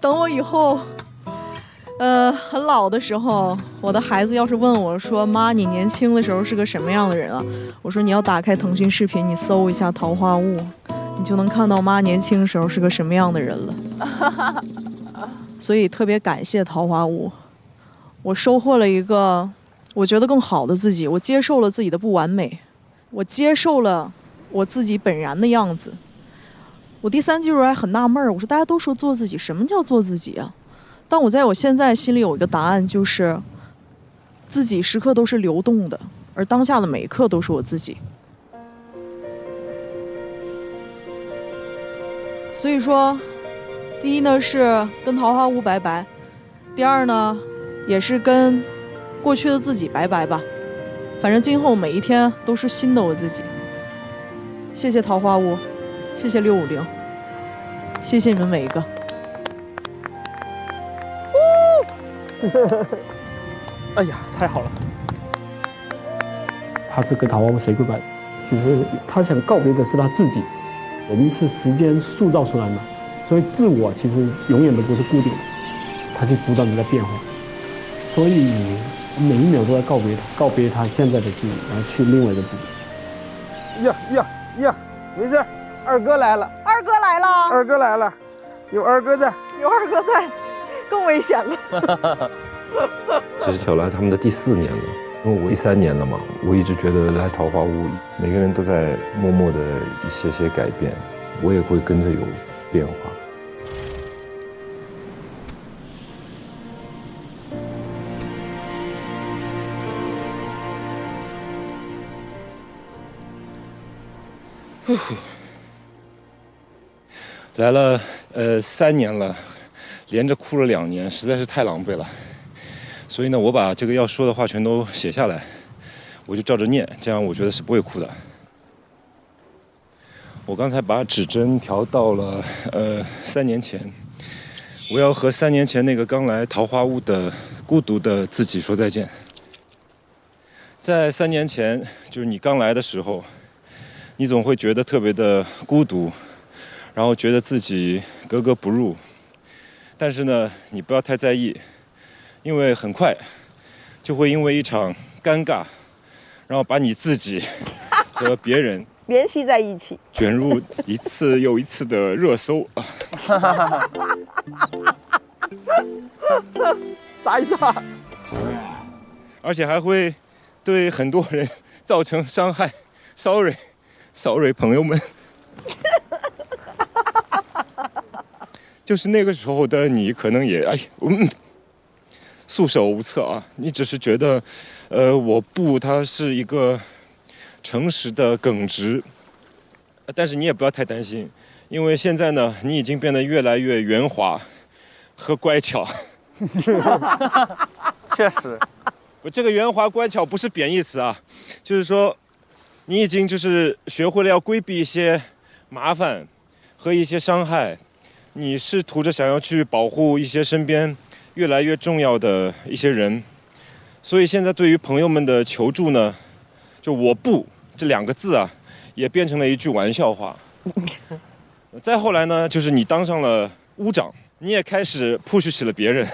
等我以后很老的时候，我的孩子要是问我说：“妈，你年轻的时候是个什么样的人啊？”我说：“你要打开腾讯视频，你搜一下《桃花坞》，你就能看到妈年轻的时候是个什么样的人了。”所以特别感谢《桃花坞》，我收获了一个我觉得更好的自己，我接受了自己的不完美，我接受了我自己本然的样子。我第3季时候还很纳闷，我说大家都说做自己，什么叫做自己啊？但我在我现在心里有一个答案，就是自己时刻都是流动的，而当下的每一刻都是我自己。所以说，第一呢是跟桃花坞拜拜，第2呢也是跟过去的自己拜拜吧。反正今后每一天都是新的我自己。谢谢桃花坞，谢谢650，谢谢你们每一个。哎呀，太好了！他是跟桃花坞say goodbye，其实他想告别的是他自己。人是时间塑造出来的，所以自我其实永远都不是固定的，它就不断的在变化。所以你每一秒都在告别他，告别他现在的自己，然后去另外一个自己。呀，没事，二哥来了。二哥来了。二哥来了，有二哥在。有二哥在，更危险了。这是小兰他们的第4年了，因为我第3年了嘛，我一直觉得来桃花坞，每个人都在默默的一些改变，我也会跟着有变化。来了3年了，连着哭了2年，实在是太狼狈了。所以呢，我把这个要说的话全都写下来，我就照着念，这样我觉得是不会哭的。我刚才把指针调到了3年前，我要和3年前那个刚来桃花坞的孤独的自己说再见。在3年前，就是你刚来的时候，你总会觉得特别的孤独，然后觉得自己格格不入。但是呢，你不要太在意，因为很快就会因为一场尴尬，然后把你自己和别人联系在一起，卷入一次又一次的热搜。啥意思啊？而且还会对很多人造成伤害。Sorry，朋友们。就是那个时候的你，可能也束手无策啊。你只是觉得，它是一个诚实的耿直，但是你也不要太担心，因为现在呢，你已经变得越来越圆滑和乖巧。确实，这个圆滑乖巧不是贬义词啊，就是说，你已经就是学会了要规避一些麻烦和一些伤害。你试图着想要去保护一些身边越来越重要的一些人，所以现在对于朋友们的求助呢，就我不这2个字啊，也变成了一句玩笑话。再后来呢，就是你当上了屋长，你也开始 push 起了别人。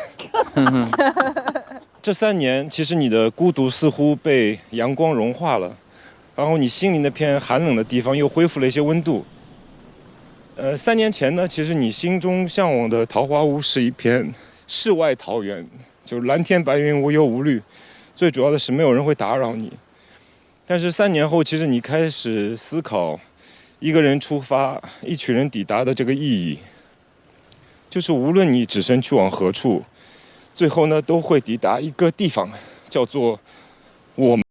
这3年，其实你的孤独似乎被阳光融化了，然后你心里那片寒冷的地方又恢复了一些温度。3年前呢，其实你心中向往的桃花坞是一片世外桃源，就是蓝天白云无忧无虑，最主要的是没有人会打扰你。但是3年后，其实你开始思考一个人出发，一群人抵达的这个意义，就是无论你只身去往何处，最后呢都会抵达一个地方，叫做我们。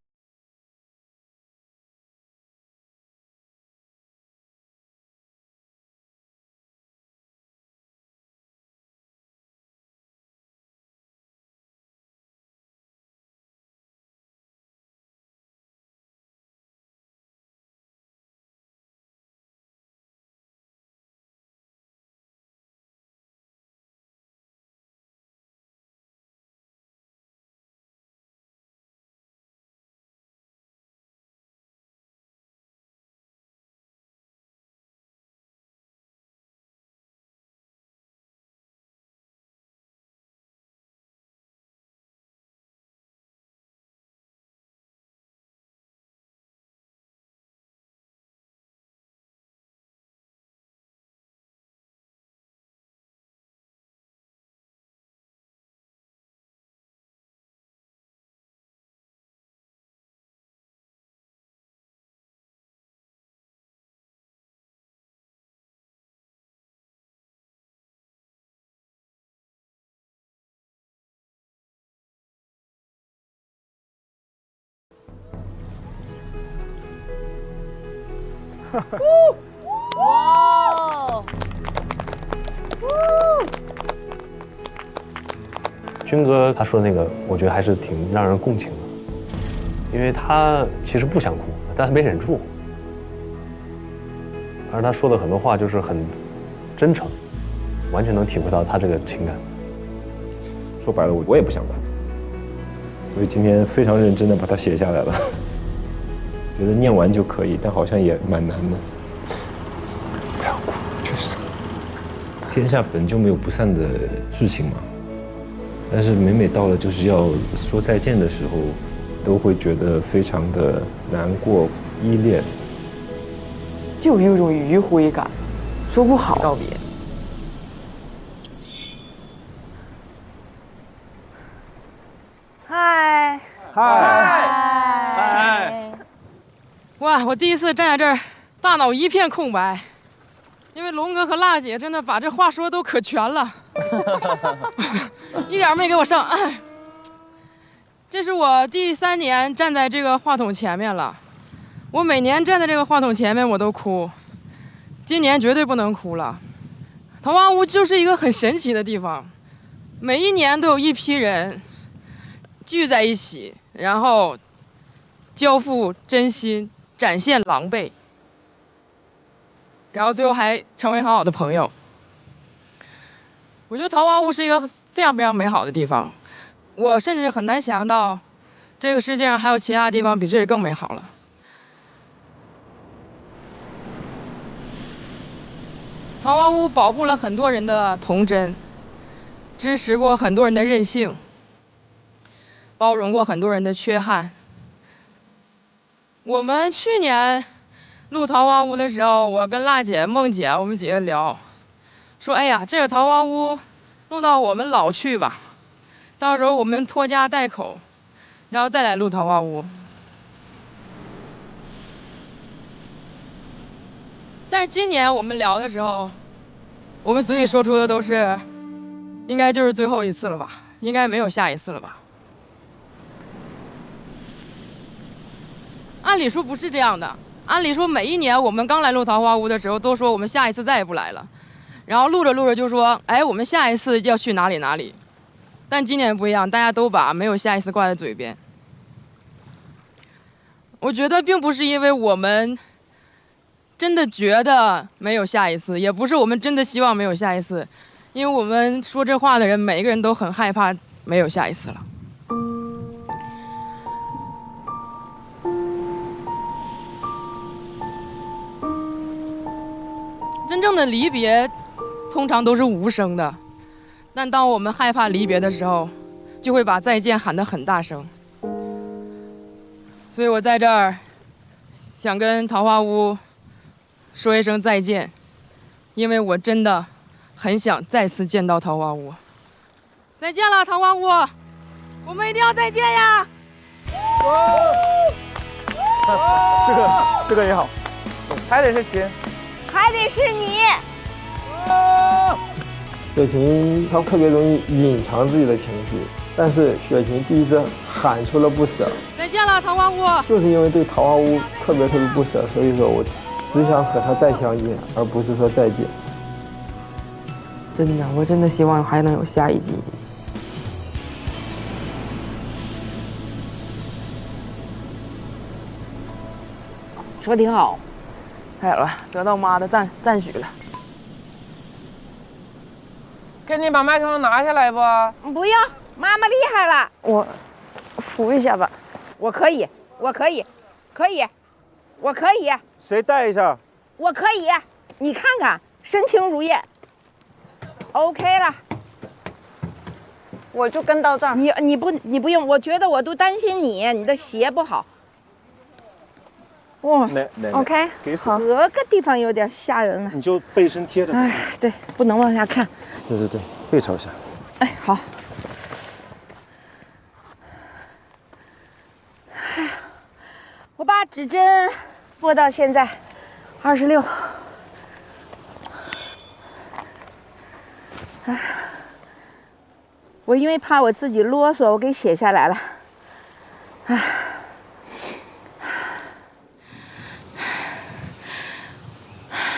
哇！军哥他说那个，我觉得还是挺让人共情的，因为他其实不想哭，但他没忍住，而他说的很多话就是很真诚，完全能体会到他这个情感。说白了，我也不想哭，所以今天非常认真的把它写下来了。觉得念完就可以，但好像也蛮难的。不要哭，确实。天下本就没有不散的事情嘛，但是每到了就是要说再见的时候，都会觉得非常的难过、依恋，就有一种迂回感，说不好告别。嗨，哇！我第一次站在这儿，大脑一片空白，因为龙哥和辣姐真的把这话说都可全了，一点没给我上。这是我第3年站在这个话筒前面了，我每年站在这个话筒前面我都哭，今年绝对不能哭了。桃花坞就是一个很神奇的地方，每一年都有一批人聚在一起，然后交付真心，展现狼狈，然后最后还成为很好的朋友。我觉得桃花坞是一个非常非常美好的地方，我甚至很难想到这个世界上还有其他地方比这里更美好了。桃花坞保护了很多人的童真，支持过很多人的任性，包容过很多人的缺憾。我们去年录桃花坞的时候，我跟辣姐、梦姐我们几个聊，说哎呀，这个桃花坞录到我们老去吧，到时候我们拖家带口，然后再来录桃花坞。但是今年我们聊的时候，我们嘴里说出的都是，应该就是最后一次了吧，应该没有下一次了吧。按理说不是这样的，按理说每一年我们刚来录桃花坞的时候都说我们下一次再也不来了，然后录着录着就说哎我们下一次要去哪里哪里，但今年不一样，大家都把没有下一次挂在嘴边。我觉得并不是因为我们真的觉得没有下一次，也不是我们真的希望没有下一次，因为我们说这话的人每一个人都很害怕没有下一次了。上的离别通常都是无声的，但当我们害怕离别的时候，就会把再见喊得很大声。所以我在这儿想跟桃花坞说一声再见，因为我真的很想再次见到桃花坞。再见了，桃花坞，我们一定要再见呀！这个也好，还得是琴，还得是你。雪琴她特别容易隐藏自己的情绪，但是雪琴第一次喊出了不舍。再见了，桃花坞。就是因为对桃花坞特别不舍，所以说我只想和她再相见，而不是说再见。真的，我真的希望还能有下一季。说挺好，太好了，得到妈的赞许了。给你把麦克风拿下来不？不用，妈妈厉害了。我扶一下吧。我可以，我可以，可以，我可以。谁带一下？我可以，你看看，身轻如燕。OK 了。我就跟到这儿。你不用，我觉得我都担心你的鞋不好。哇，OK， 好，这个地方有点吓人了。你就背身贴着走。哎，对，不能往下看。对，背朝下。哎，好。哎呀，我把指针拨到现在26。哎，我因为怕我自己啰嗦，我给写下来了。哎。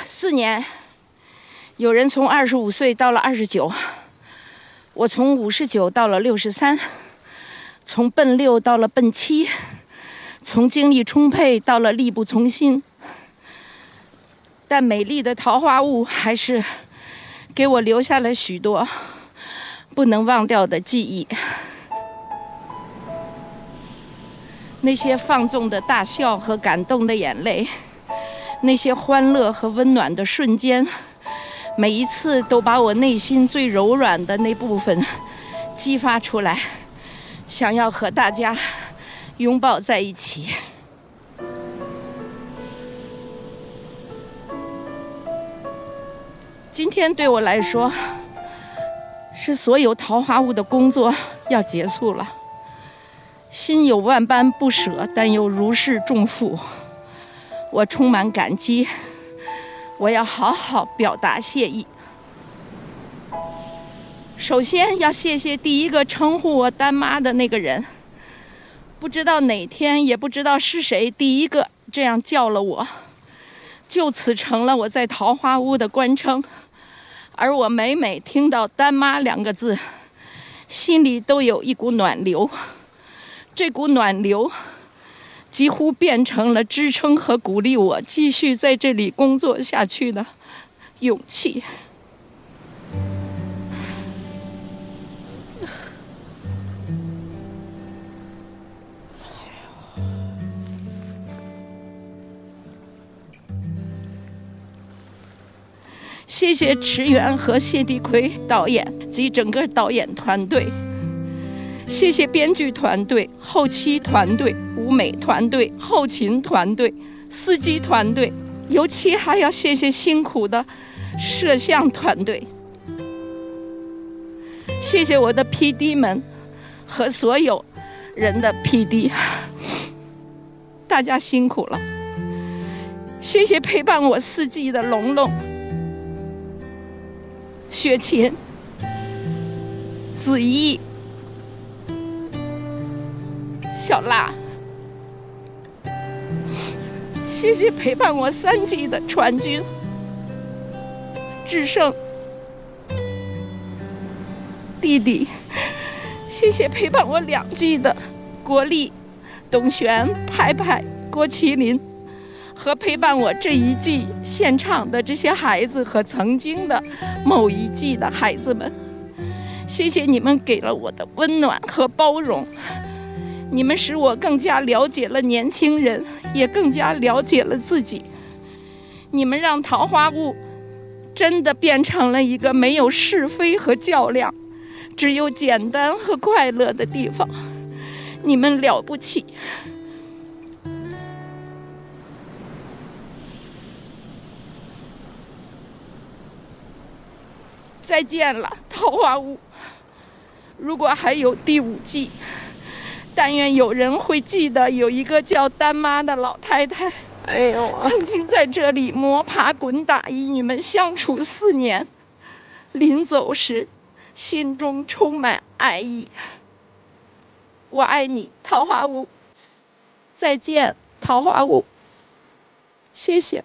4年，有人从25岁到了29，我从59到了63，从奔6到了奔7，从精力充沛到了力不从心。但美丽的桃花坞还是给我留下了许多不能忘掉的记忆。那些放纵的大笑和感动的眼泪，那些欢乐和温暖的瞬间，每一次都把我内心最柔软的那部分激发出来，想要和大家拥抱在一起。今天对我来说，是所有桃花坞的工作要结束了，心有万般不舍，但又如释重负。我充满感激，我要好好表达谢意。首先要谢谢第一个称呼我丹妈的那个人，不知道哪天，也不知道是谁第一个这样叫了我，就此成了我在桃花坞的官称。而我每听到丹妈2个字，心里都有一股暖流，这股暖流几乎变成了支撑和鼓励我继续在这里工作下去的勇气。谢谢池原和谢帝奎导演及整个导演团队，谢谢编剧团队、后期团队、舞美团队、后勤团队、司机团队，尤其还要谢谢辛苦的摄像团队。谢谢我的 PD 们和所有人的 PD， 大家辛苦了。谢谢陪伴我4季的龙龙、雪琴、子怡、小辣，谢谢陪伴我3季的传君、志胜、弟弟，谢谢陪伴我2季的国立、董璇、拍拍、郭麒麟，和陪伴我这1季现场的这些孩子和曾经的某1季的孩子们，谢谢你们给了我的温暖和包容，你们使我更加了解了年轻人，也更加了解了自己。你们让桃花坞真的变成了一个没有是非和较量，只有简单和快乐的地方。你们了不起。再见了，桃花坞。如果还有第5季，但愿有人会记得有一个叫丹妈的老太太，曾经在这里摸爬滚打，与你们相处4年，临走时，心中充满爱意。我爱你，桃花坞。再见，桃花坞。谢谢。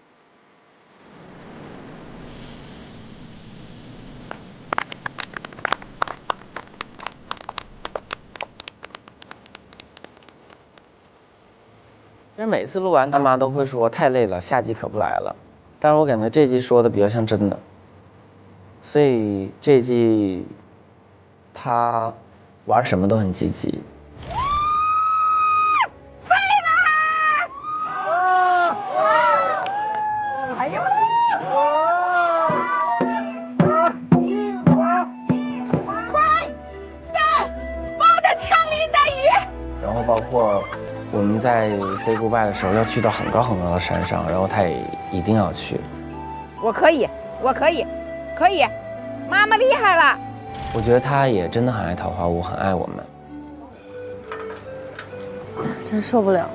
其实每次录完，大妈都会说太累了，下集可不来了。但是我感觉这季说的比较像真的，所以这季他玩什么都很积极。废啦！哎呦！快点，抱着枪林弹雨。然后包括我们在 say goodbye 的时候要去到很高很高的山上，然后他也一定要去。我可以，我可以，可以，妈妈厉害了。我觉得他也真的很爱桃花坞，很爱我们。真受不了，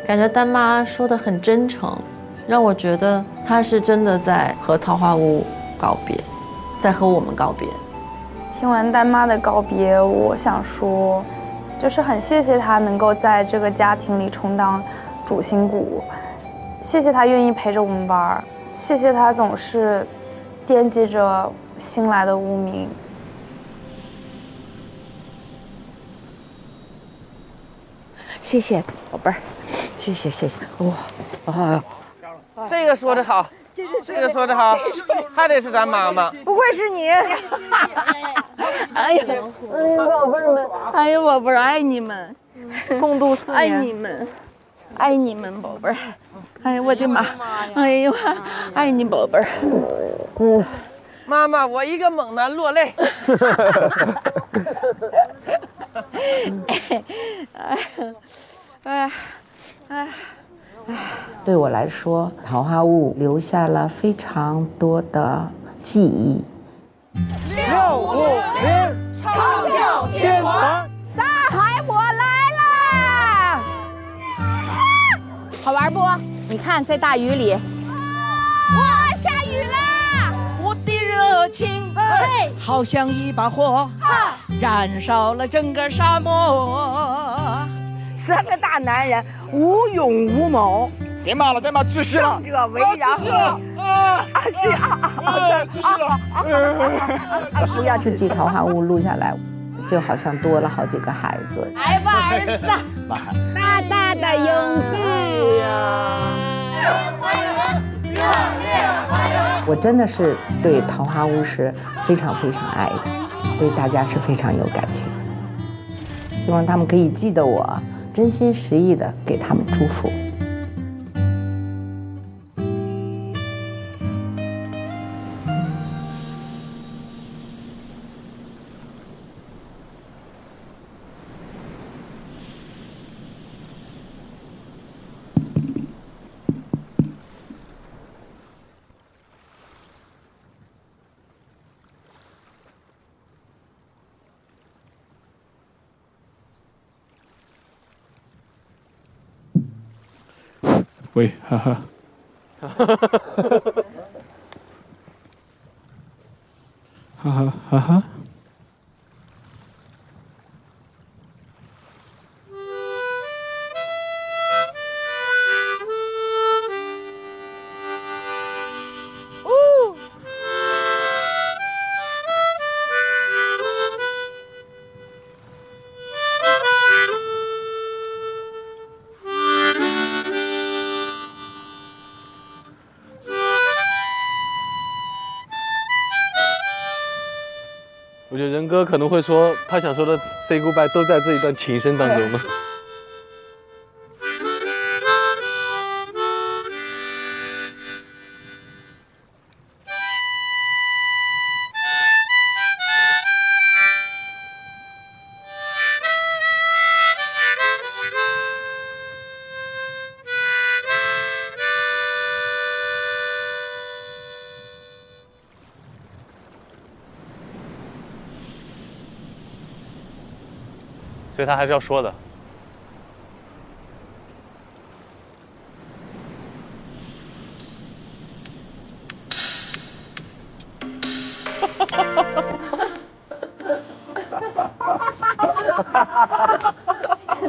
感觉丹妈说的很真诚，让我觉得她是真的在和桃花坞告别，在和我们告别。听完丹妈的告别，我想说，就是很谢谢她能够在这个家庭里充当主心骨，谢谢她愿意陪着我们玩，谢谢她总是惦记着新来的无名。谢谢宝贝儿，谢谢谢谢。哇，这个说得好，这个说得好，还得是咱妈妈。不会是你？哎呀，宝贝儿们，哎呀，宝贝儿，爱你们，共度4年，爱你们，爱你们，宝贝儿。哎呀，我的妈！哎呦，爱你，宝贝儿。妈妈，我一个猛男落泪。对我来说，桃花坞留下了非常多的记忆。650钞票天王，大海我来啦！好玩不？你看在大雨里，哇，下雨啦！我的热情好像一把火，燃烧了整个沙漠。 3个大男人无勇无谋，别骂了，别骂，窒息了，胜者为然。4季桃花坞录下来，就好像多了好几个孩子。来吧，儿子，大大的勇气呀！我真的是对桃花坞是非常非常爱的，对大家是非常有感情的。希望他们可以记得我。 真心实意的给他们祝福。喂，哈哈，哈哈哈哈。我觉得仁哥可能会说，他想说的 say goodbye 都在这一段琴声当中呢。所以他还是要说的。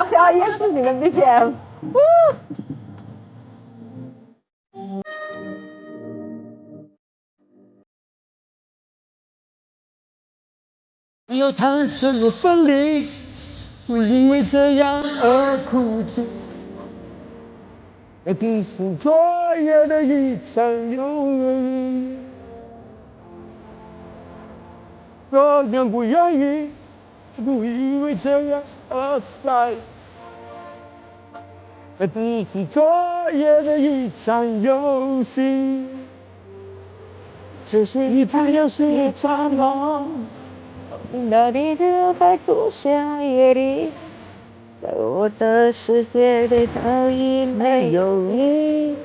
宵夜自己的 BGM。没有谈什么分离，不因为这样而哭泣。那只是昨夜的一场游戏。若愿不愿意，不因为这样而在。那只是昨夜的一场游戏，只是一场游戏一场梦。那你的白骨夏夜里，在我的世界里等已没有你。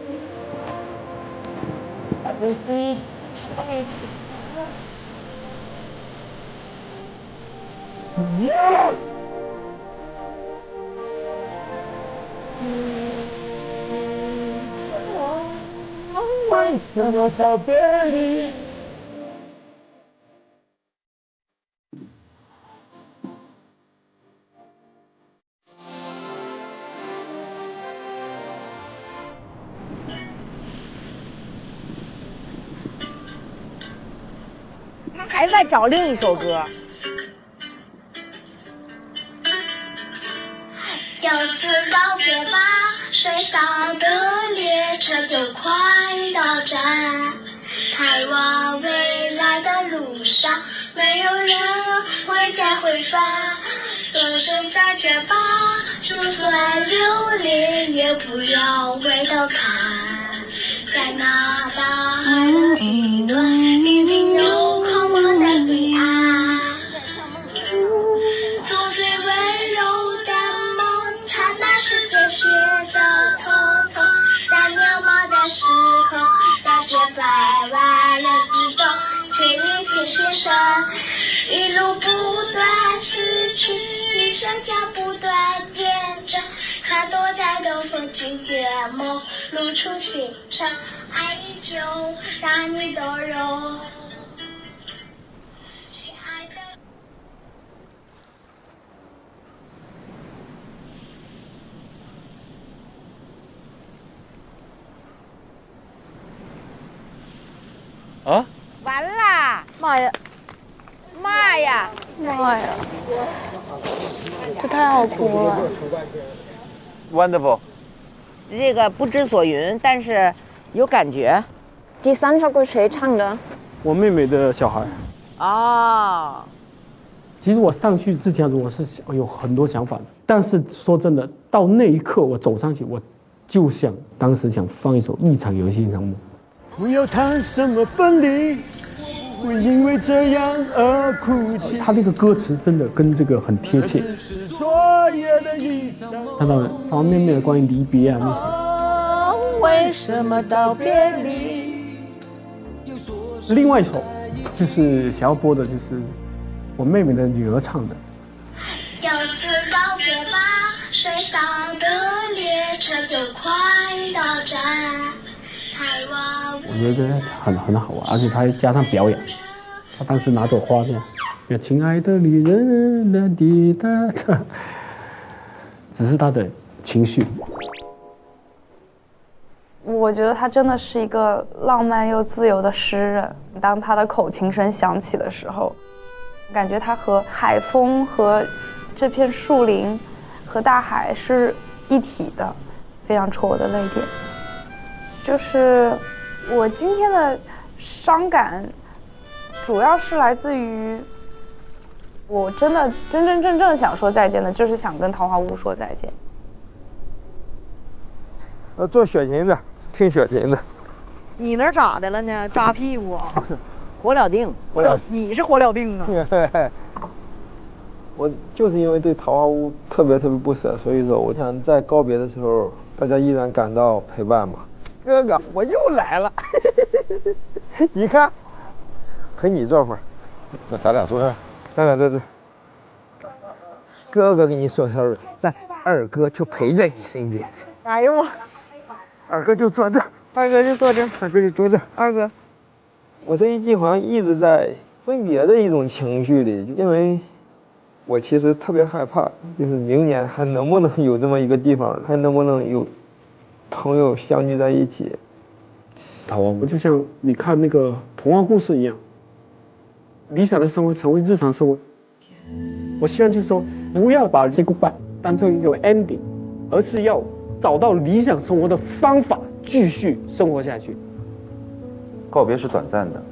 为什么道别离？他还在找另一首歌。就此告别吧，水上的列车就快到站，开往未来的路上，没有人会再回返。说声再见吧，就算流泪也不要回头看，在那大海的彼端，一定有狂妄的彼岸。做最温柔的梦，刹那世界血色匆匆，在渺茫的时空，在这百万人之中，却一直牺牲，一路不断失去，一生脚不断见证，看躲在东风境界梦，露出心声，爱依旧让你动容。啊！完啦！妈呀！妈呀！妈呀！这太好哭了。Wonderful。这个不知所云，但是有感觉。第三首歌谁唱的？我妹妹的小孩。哦。其实我上去之前我是有很多想法的，但是说真的，到那一刻我走上去，我就当时想放一首《一场游戏一场梦》。不要谈什么分离，不因为这样而哭泣。他那个歌词真的跟这个很贴切。他的方方面面的关于离别啊那些。为什么道别离？另外一首就是想要播的，就是我妹妹的女儿唱的。就此告别吧，水上的列车就快到站。我觉得很好玩，而且他还加上表演。他当时拿着花呢，亲爱的旅人，哒滴哒哒，只是他的情绪。我觉得他真的是一个浪漫又自由的诗人。当他的口琴声响起的时候，感觉他和海风、和这片树林、和大海是一体的，非常戳我的泪点。就是我今天的伤感，主要是来自于我真的真正想说再见的，就是想跟桃花坞说再见。做小琴子，听小琴子。你那咋的了呢？扎屁股啊？火燎腚。你是火燎腚啊？我就是因为对桃花坞特别不舍，所以说我想在告别的时候，大家依然感到陪伴嘛。哥哥，我又来了，你看，陪你坐会儿。那咱俩坐这儿。咱俩在这。哥哥给你说 sorry， 但二哥就陪在你身边。哎呦我，二哥就坐这儿，二哥就坐这儿，二哥就坐这儿。二哥，我这一季好像一直在分别的一种情绪里，因为我其实特别害怕，就是明年还能不能有这么一个地方，还能不能有朋友相聚在一起。桃花坞就像你看那个童话故事一样，理想的生活成为日常生活。我希望就是说，不要把这个goodbye当成一种 ending， 而是要找到理想生活的方法，继续生活下去。告别是短暂的，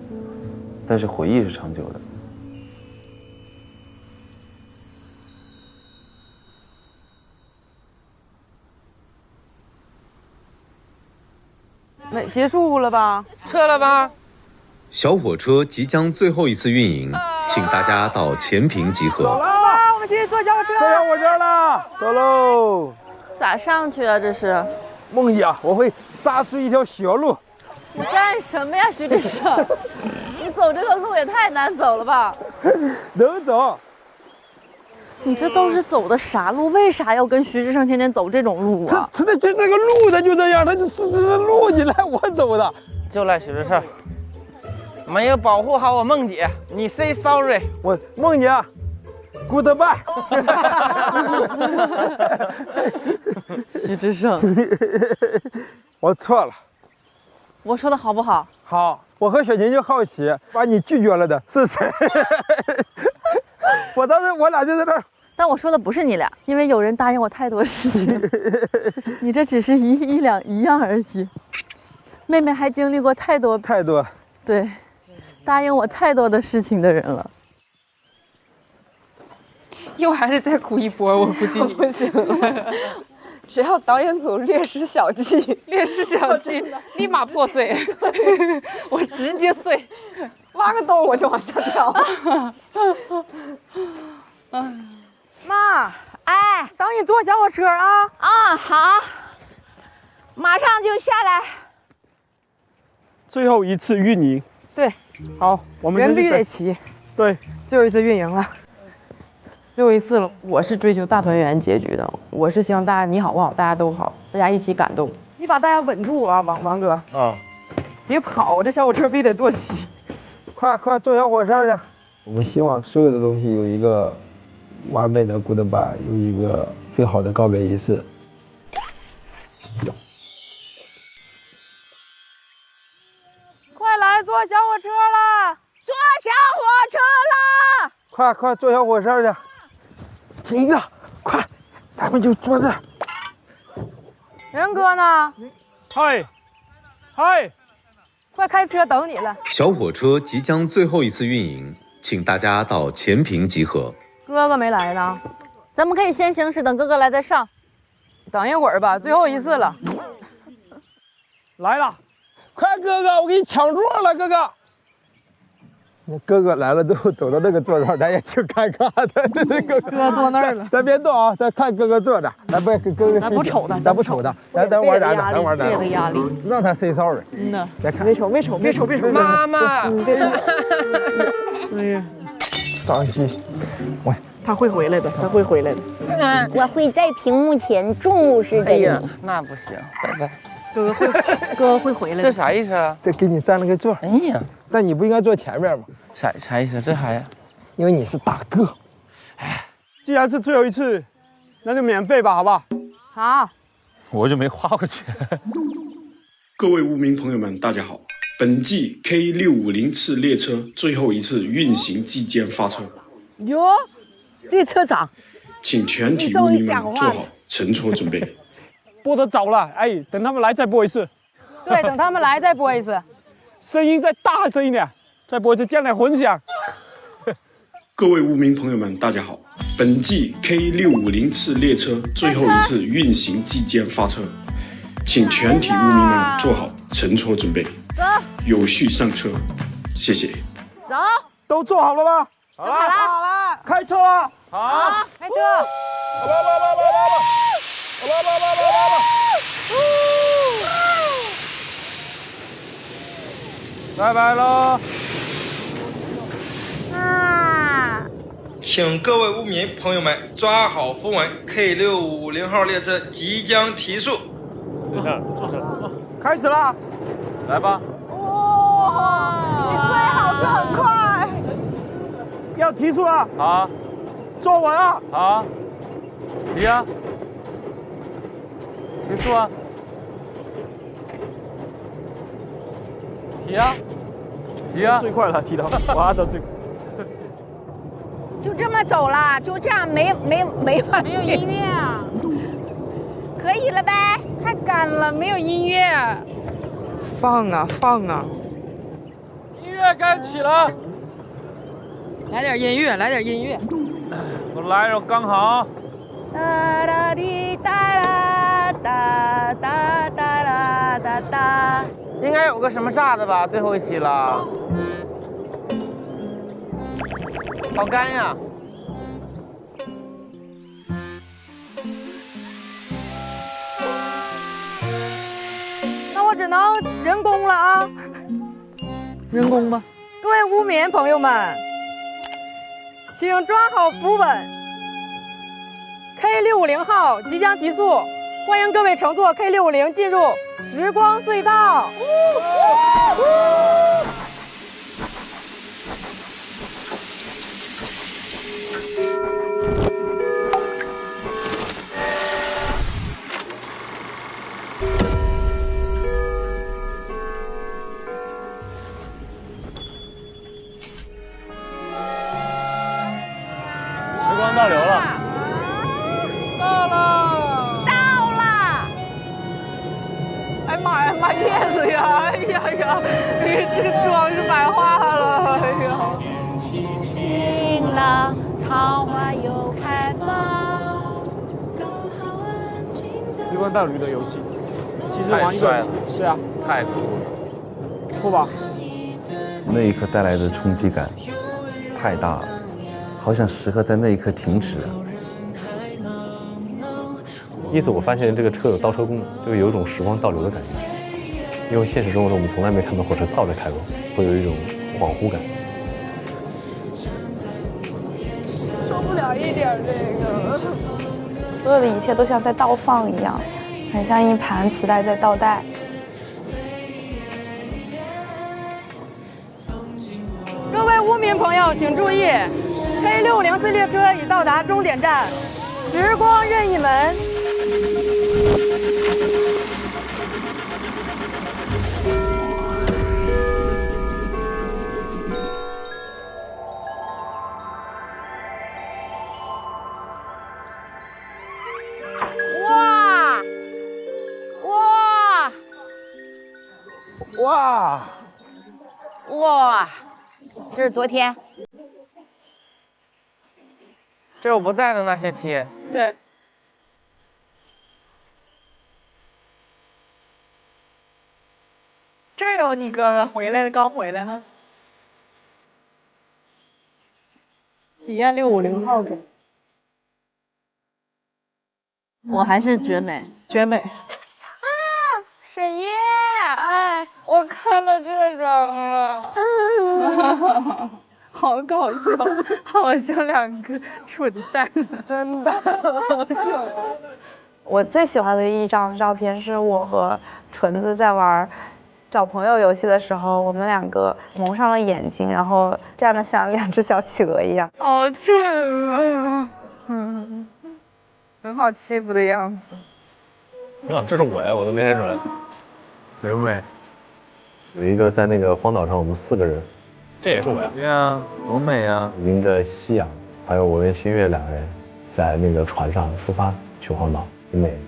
但是回忆是长久的。那结束了吧？撤了吧？小火车即将最后一次运营，请大家到前坪集合。走吧，我们去坐小火车。坐小火车了，走喽！咋上去啊？这是梦姐，我会杀出一条小路。你干什么呀，徐志胜？你走这个路也太难走了吧？能走。你这都是走的啥路？为啥要跟徐志胜天天走这种路啊？他这个路他就这样，他就是这个路你赖我走的，就赖徐志胜，没有保护好我梦姐，你 say sorry。我梦姐 ，goodbye。徐志胜，我错了。我说的好不好？好，我和雪琴就好奇，把你拒绝了的是谁？我当时我俩就在那儿。但我说的不是你俩，因为有人答应我太多事情，你这只是一样而已。妹妹还经历过太多，对，答应我太多的事情的人了。又还是再哭一波，我估计不行了。只要导演组略施小计，立马破碎，我直接碎，挖个洞我就往下跳。妈，哎，等你坐小火车啊！啊，好，马上就下来。最后一次运营，对，好，我们人必须得齐。对，最后一次运营了。最后一次了，我是追求大团圆结局的，我是希望大家你好我好，大家都好，大家一起感动。你把大家稳住啊，王哥啊，别跑，这小火车必须得坐齐。快坐小火车去！我们希望所有的东西有一个完美的 goodbye， 有一个最好的告别仪式。快来坐小火车了！坐小火车了！快坐小火车去！停着，快，咱们就坐这儿。仁哥呢？嗨，快开车等你了。小火车即将最后一次运营，请大家到前坪集合。哥哥没来呢，咱们可以先行驶，等哥哥来再上。等一会儿吧，最后一次了。来了，快哥哥，我给你抢座了，哥哥。那哥哥来了之后，走到那个座上，咱也挺尴尬的。这哥坐那儿了，咱别动啊，咱看哥哥坐着，咱不跟哥哥，咱不瞅他，咱不瞅他，咱玩咱的，咱玩咱的，别的压力，让他 say sorry。呐，再看，别瞅，妈妈，别瞅。哎呀，伤心。他会回来的，他会回来的。我会在屏幕前注视着你。那不行，拜拜。哥哥会回来的。这啥意思啊？这给你占了个座。哎呀，那你不应该坐前面吗？啥意思？这还？因为你是大哥。哎，既然是最后一次，那就免费吧，好不好？好。我就没花过钱。各位无名朋友们，大家好。本季 K650次列车最后一次运行即将发车。哟，列车长，请全体无名们做好乘车准备。播得早了，哎，等他们来再播一次。对，等他们来再播一次。声音再大声一点，再播一次，将来混响。各位无名朋友们，大家好。本季 K650次列车最后一次运行即将发车，请全体无名们做好乘车准备，有序上车，谢谢。走，都坐好了吗？好了，开车啊！好，开车。拜拜喽！啊！请请各位污民朋友们抓好符文 ，K650号列车即将提速。这下，开始啦！来吧。哇，你最好是很快。要提速了。好，坐稳啊。好，提啊，提速啊，提啊，提啊，最快了，提到，哇的最。就这么走了，就这样没有音乐啊？可以了呗？太赶了，没有音乐。放啊放啊！音乐该起了，来点音乐，来点音乐。给我来一首刚好。哒哒滴哒啦哒哒哒啦哒哒。应该有个什么炸的吧？最后一期了。好干呀！那我只能人工了啊！人工吧。各位污民朋友们，请抓好符文 ，K650号即将提速，欢迎各位乘坐 K650进入时光隧道。时光倒流了，到了！哎妈呀，妈叶子呀！哎呀呀，哎，这个妆是白化了！哎呀。晴朗，桃花又开放。时光倒流的游戏，其实玩一个，对啊，太酷了，酷吧？那一刻带来的冲击感太大了，好想时刻在那一刻停止啊！第一次我发现这个车有倒车功能，就有一种时光倒流的感觉。因为现实生活中我们从来没看到火车倒着开过，会有一种恍惚感。受不了一点这个。所有的一切都像在倒放一样，很像一盘磁带在倒带。各位污民朋友，请注意 ，K604列车已到达终点站，时光任意门。哇！哇！哇！哇！这是昨天。这是我不在的那些期。对。这有你哥哥回来了，刚回来呢。体验650号中。我还是绝美，绝美。沈烨，哎，我看了这张了，好搞笑，好像两个蠢蛋，真的。我最喜欢的一张照片是我和纯子在玩找朋友游戏的时候，我们两个蒙上了眼睛，然后站得像两只小企鹅一样。好蠢啊！很好欺负的样子。啊，这是我呀，我都没认出来。美不美？有一个在那个荒岛上，我们4个人，这也是我呀。对啊，多美啊！迎着夕阳，还有我跟新月2人在那个船上出发去荒岛，挺美。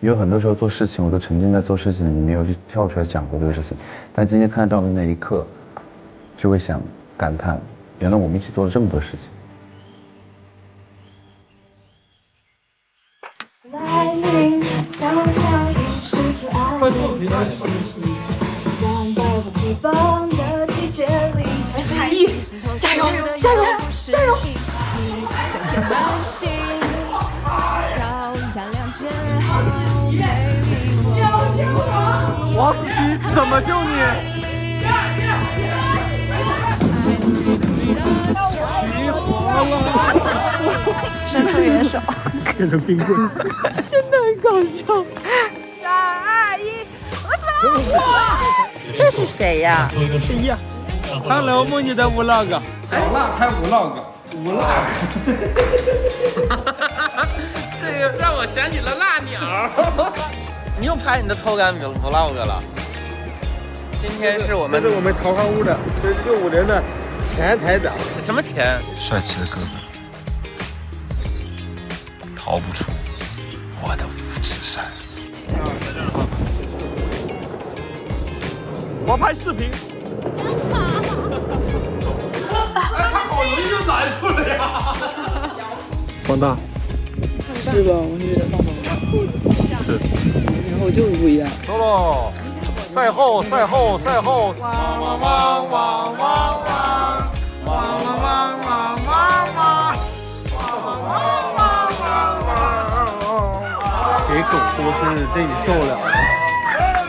有很多时候做事情，我都沉浸在做事情里，没有去跳出来想过这个事情。但今天看到的那一刻，就会想感叹，原来我们一起做了这么多事情。来临，悄悄地释出爱的气息，让带着气氛的季节里，S1，加油，加油，加油！王子怎么救你？伸出援手，变成冰棍，真的很搞笑。3、2、1，我死了！这是谁呀？谁呀？Hello， 梦妮的 vlog， 小辣拍 vlog。这个让我想起了辣鸟。你又拍你的偷感 vlog 了？今天是我们，这是我们桃花坞的，这是65年的前台长。什么钱？帅气的哥哥，逃不出我的五指山。我拍视频。他好容易就难出来呀！放大。是吧？我觉得放大。是。然后就是不一样。走喽！赛后，赛后，赛后！汪汪汪汪汪汪汪！汪汪汪汪汪汪！给狗过生日，这你受了？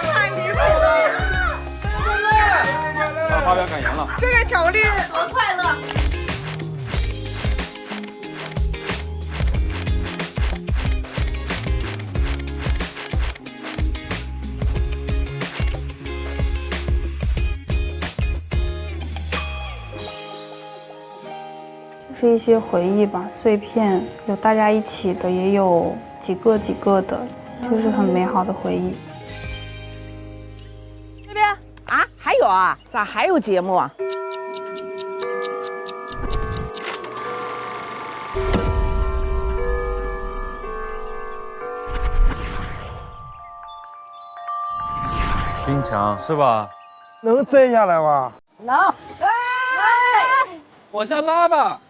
太离谱了！生日快乐！发表感言了。这个巧克力多快乐！就是一些回忆吧，碎片，有大家一起的，也有几个的，就是很美好的回忆。这边啊，还有啊？咋还有节目啊？冰强是吧？能摘下来吗？能。往下拉吧。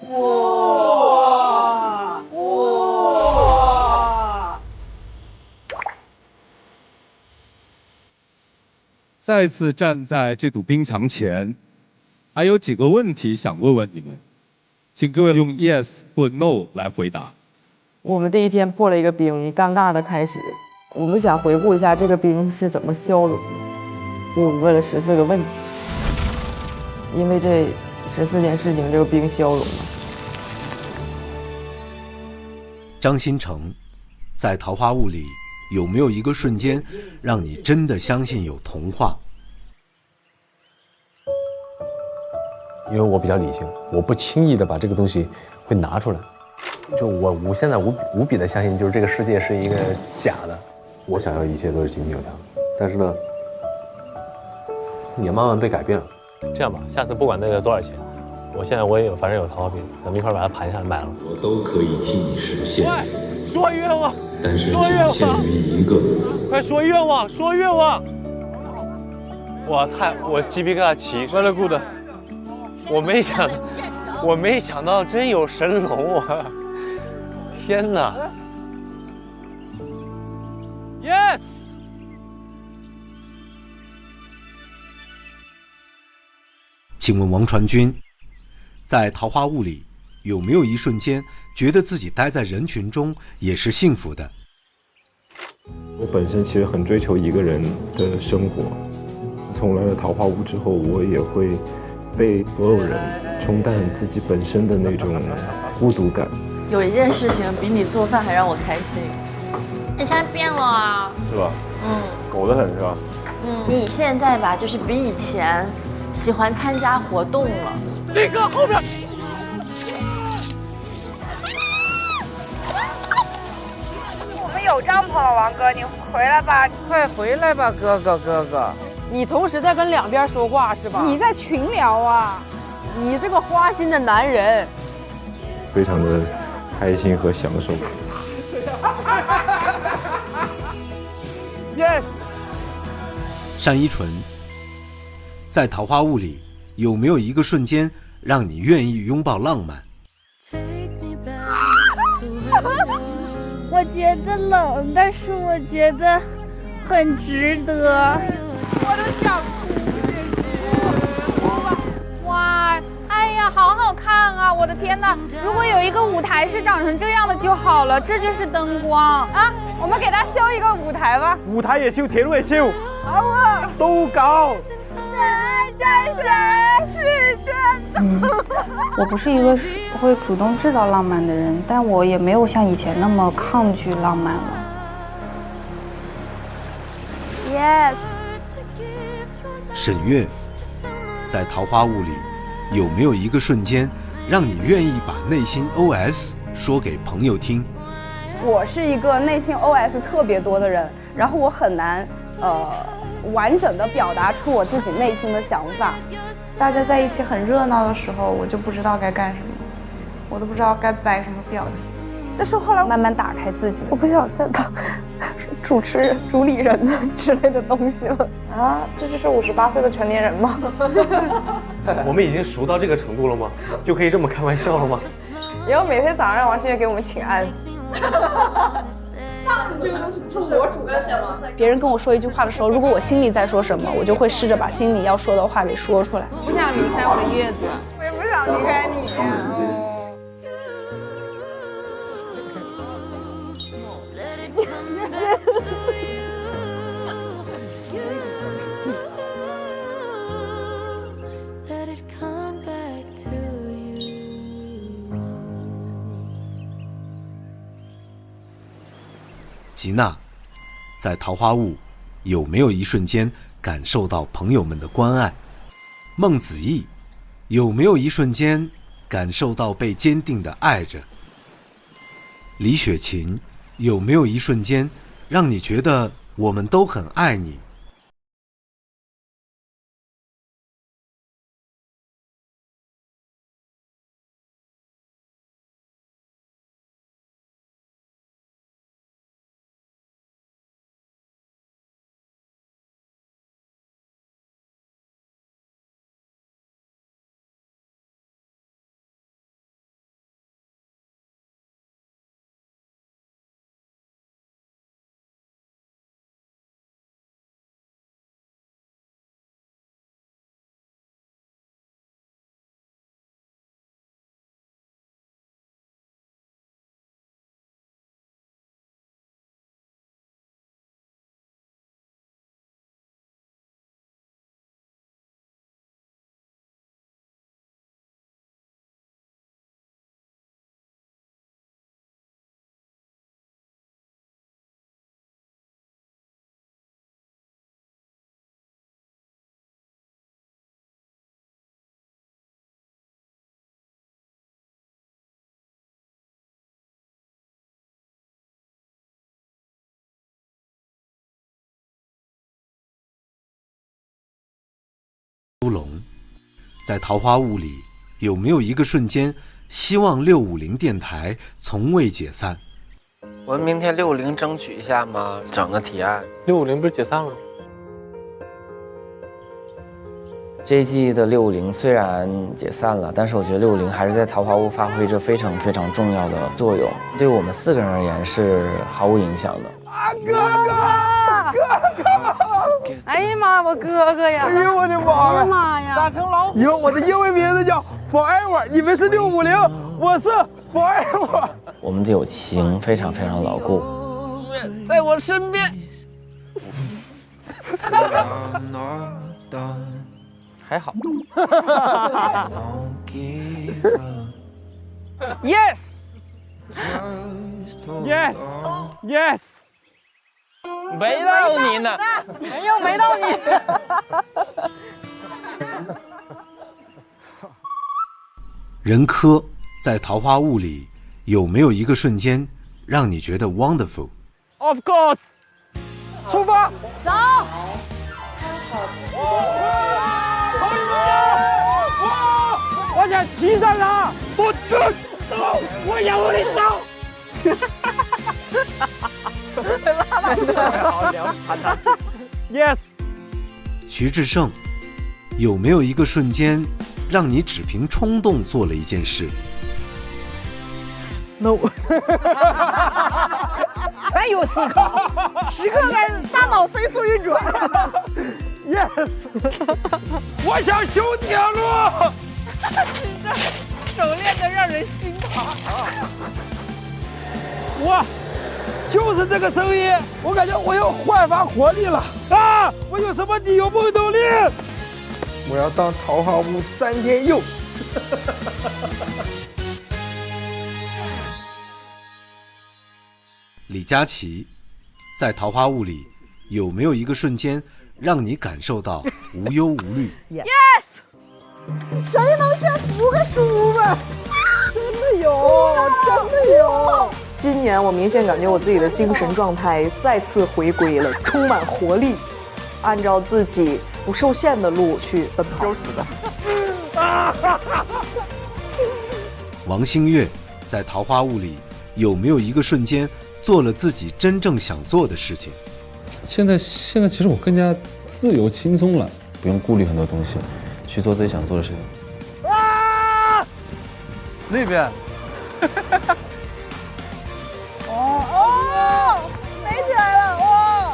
哇！再次站在这堵冰墙前，还有几个问题想问问你们，请各位用 yes 或 no 来回答。我们这一天破了一个冰，尴尬的开始。我们想回顾一下这个冰是怎么消融的，所以我们问了14个问题。因为这14件事情，这个冰消融了。张新成，在《桃花坞》里有没有一个瞬间让你真的相信有童话？因为我比较理性，我不轻易的把这个东西会拿出来。就我现在无比的相信，就是这个世界是一个假的。我想要一切都是井井有条，但是呢，也慢慢被改变了。这样吧，下次不管那个多少钱，我也有，反正有桃花冰，咱们一块把它盘下来买了。我都可以替你实现。说愿望，但是仅限于一个。快说愿望，说愿望！我鸡皮疙瘩起，Very good。我没想到真有神龙啊！天哪 ！Yes。请问王传君，在《桃花坞》里有没有一瞬间觉得自己待在人群中也是幸福的？我本身其实很追求一个人的生活，自从来了桃花坞之后，我也会被所有人冲淡自己本身的那种孤独感。有一件事情比你做饭还让我开心，你现在变了啊，是吧？狗得很是吧？你现在吧，就是比以前喜欢参加活动了。这个后边。我们有帐篷了，王哥，你回来吧，快回来吧，哥哥。你同时在跟两边说话是吧？你在群聊啊，你这个花心的男人。非常的开心和享受。Yes。单依纯，在《桃花坞》里有没有一个瞬间让你愿意拥抱浪漫？我觉得冷，但是我觉得很值得。我都想哭吧！哇，哎呀，好好看啊！我的天哪！如果有一个舞台是长成这样的就好了，这就是灯光啊！我们给他修一个舞台吧。舞台也修，铁路也修，好啊，都搞。真爱战神是真的。我不是一个会主动制造浪漫的人，但我也没有像以前那么抗拒浪漫了。Yes。沈月，在《桃花坞》里，有没有一个瞬间让你愿意把内心 OS 说给朋友听？我是一个内心 OS 特别多的人，然后我很难完整的表达出我自己内心的想法。大家在一起很热闹的时候，我就不知道该干什么，我都不知道该摆什么表情。但是后来慢慢打开自己，我不想再当主持人、主理人之类的东西了啊！这就是58岁的成年人吗？我们已经熟到这个程度了吗？就可以这么开玩笑了吗？以后每天早上让王心月给我们请安。饭这个东西不是我煮的吗？别人跟我说一句话的时候，如果我心里在说什么，我就会试着把心里要说的话给说出来。不想离开我的月子，我也不想离开你呀。吉娜，在《桃花坞》有没有一瞬间感受到朋友们的关爱？孟子义，有没有一瞬间感受到被坚定地爱着？李雪琴，有没有一瞬间让你觉得我们都很爱你？朱龙，在《桃花坞》里有没有一个瞬间希望650电台从未解散？我们明天650争取一下吗？整个提案。650不是解散了？这一季的650虽然解散了，但是我觉得650还是在桃花坞发挥着非常非常重要的作用，对我们4个人而言是毫无影响的。哥哥！哎呀妈，我哥哥呀！哎呦我的妈呀！妈呀！咋成老虎？以后我的英文名字叫 Forever， 你们是650，我是 Forever。我们的友情非常非常牢固。在我身边。还好。Yes. Yes. Yes. 没到你呢，没到你。任科在《桃花坞》里有没有一个瞬间让你觉得 wonderful？ Of course， 出发，走。我想骑上它，我走，我有你走。拉满好聊，Yes。徐志胜，有没有一个瞬间让你只凭冲动做了一件事？那我，还有时刻该大脑飞速运转。Yes。我想修铁路。你这手练得让人心疼。我。就是这个声音，我感觉我又焕发活力了啊！我有什么理由不努力？我要当桃花坞3天佑。李佳琦，在桃花坞里有没有一个瞬间让你感受到无忧无虑？ Yes， 谁能先扶个书呗？真的有，真的有。今年我明显感觉我自己的精神状态再次回归了，充满活力，按照自己不受限的路去奔跑。羞耻的。王星越在桃花坞里有没有一个瞬间做了自己真正想做的事情？现在其实我更加自由轻松了，不用顾虑很多东西，去做自己想做的事情。啊！那边。哦，飞起来了！哇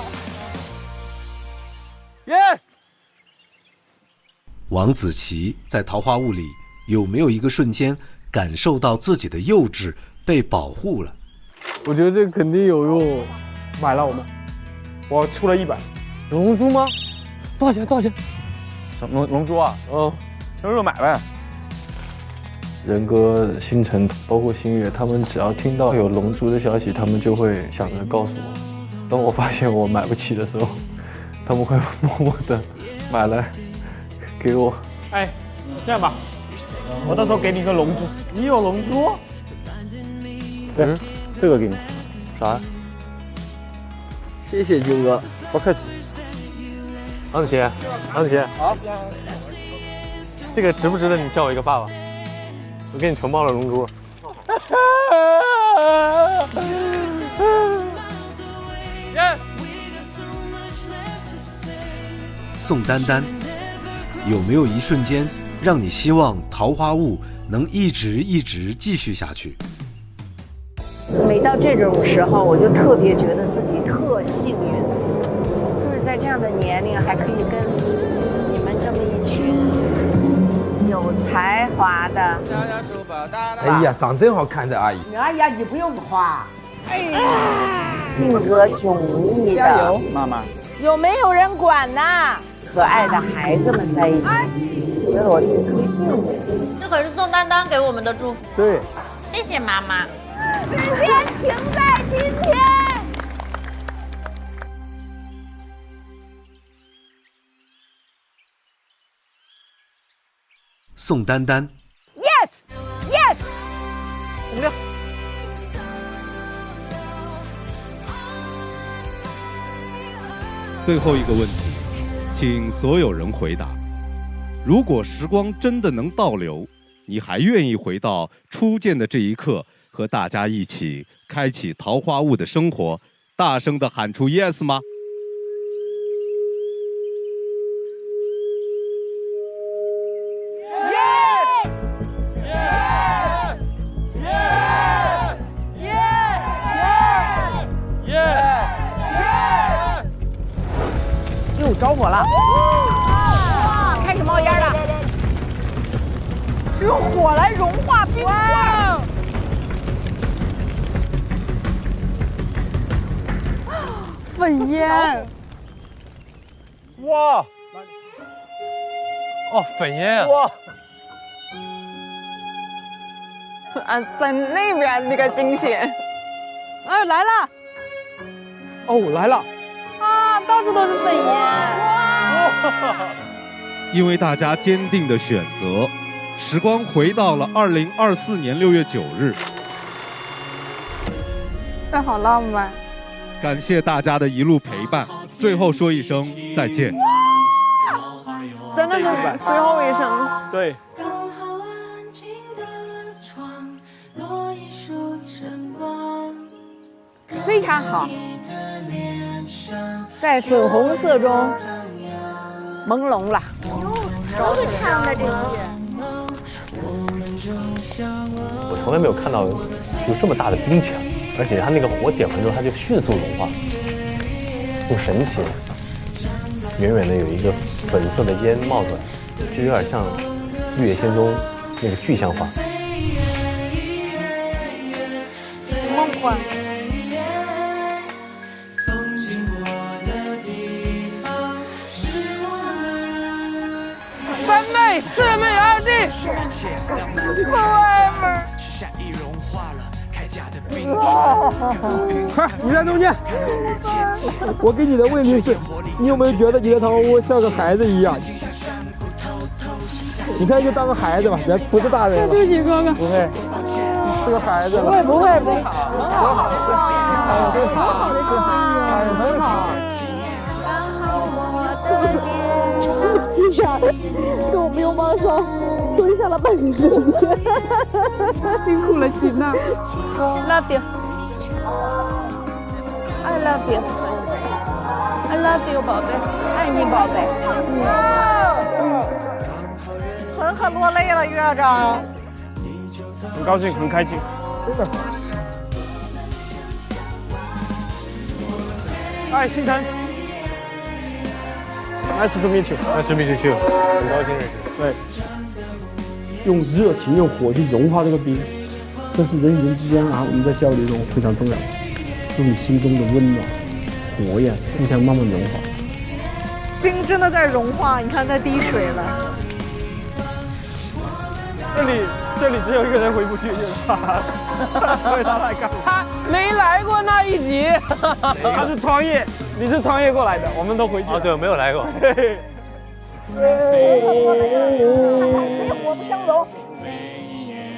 ！Yes。王子奇在桃花坞里有没有一个瞬间感受到自己的幼稚被保护了？我觉得这肯定有用，买了我出了100。有龙珠吗？多少钱？多少钱？龙珠啊？哦，什么时候买呗？仁哥、星辰，包括星月，他们只要听到有龙珠的消息，他们就会想着告诉我。当我发现我买不起的时候，他们会默默的买来给我。哎，这样吧，我到时候给你一个龙珠。你有龙珠？对，这个给你。啥？谢谢金哥，不客气。王子奇，王子奇，好，这个值不值得你叫我一个爸爸？我给你承包了龙珠。宋丹丹，有没有一瞬间让你希望桃花坞能一直继续下去？每到这种时候，我就特别觉得自己特幸运，就是在这样的年龄还可以跟你们这么一群有才华的。哎呀，长真好看的阿姨。哎呀，你不用夸。哎呀，性格迥异的，加油，妈妈。有没有人管呐？可爱的孩子们在一起，我觉得我特别幸运。这可是宋丹丹给我们的祝福。对，谢谢妈妈。时间停在今天。宋丹丹 ，Yes， 怎么样？最后一个问题，请所有人回答：如果时光真的能倒流，你还愿意回到初见的这一刻，和大家一起开启桃花坞的生活？大声地喊出 yes 吗？Yes！ 又着火了！哇，开始冒烟了！是用火来融化冰块。粉烟！哇！哦，粉烟啊！哇！啊，在那边那个惊险！哎，来了！哦，来了！啊，到处都是粉烟！哇！因为大家坚定的选择，时光回到了2024年6月9日。这好浪漫。感谢大家的一路陪伴，最后说一声再见。真的是最后一声。对。非常好，在粉红色中朦胧了。都是唱的这些。我从来没有看到有这么大的冰墙。而且它那个火点完之后，它就迅速融化，很神奇。远远的有一个粉色的烟冒出来，就有点像《月仙》中那个具象化。梦幻。粉 forever。快，你在中间。我给你的问题是，你有没有觉得你的桃花坞像个孩子一样？你看，就当个孩子吧，别不是大人了。对不起，哥哥。不会，是个孩子了。不会，很好，很好，很好的声音，很好。你傻的，跟我们拥抱上蹲下了半个身子，辛苦了，齐娜。Love you. I love you. I love you， 宝贝，爱你，宝贝。狠狠落泪了，院长。很高兴，很开心，真的。哎，星辰。Nice to meet you. Nice to meet you too. 很高兴认识。对，用热情、用火去融化这个冰，这是人与人之间啊，我们在交流中非常重要的。用你心中的温暖、火焰互相慢慢融化。冰真的在融化，你看在滴水了。这里只有一个人回不去，就是他，所以他来干。他没来过那一集，他是创业，你是创业过来的，我们都回去。哦，对，我没有来过。火不相容。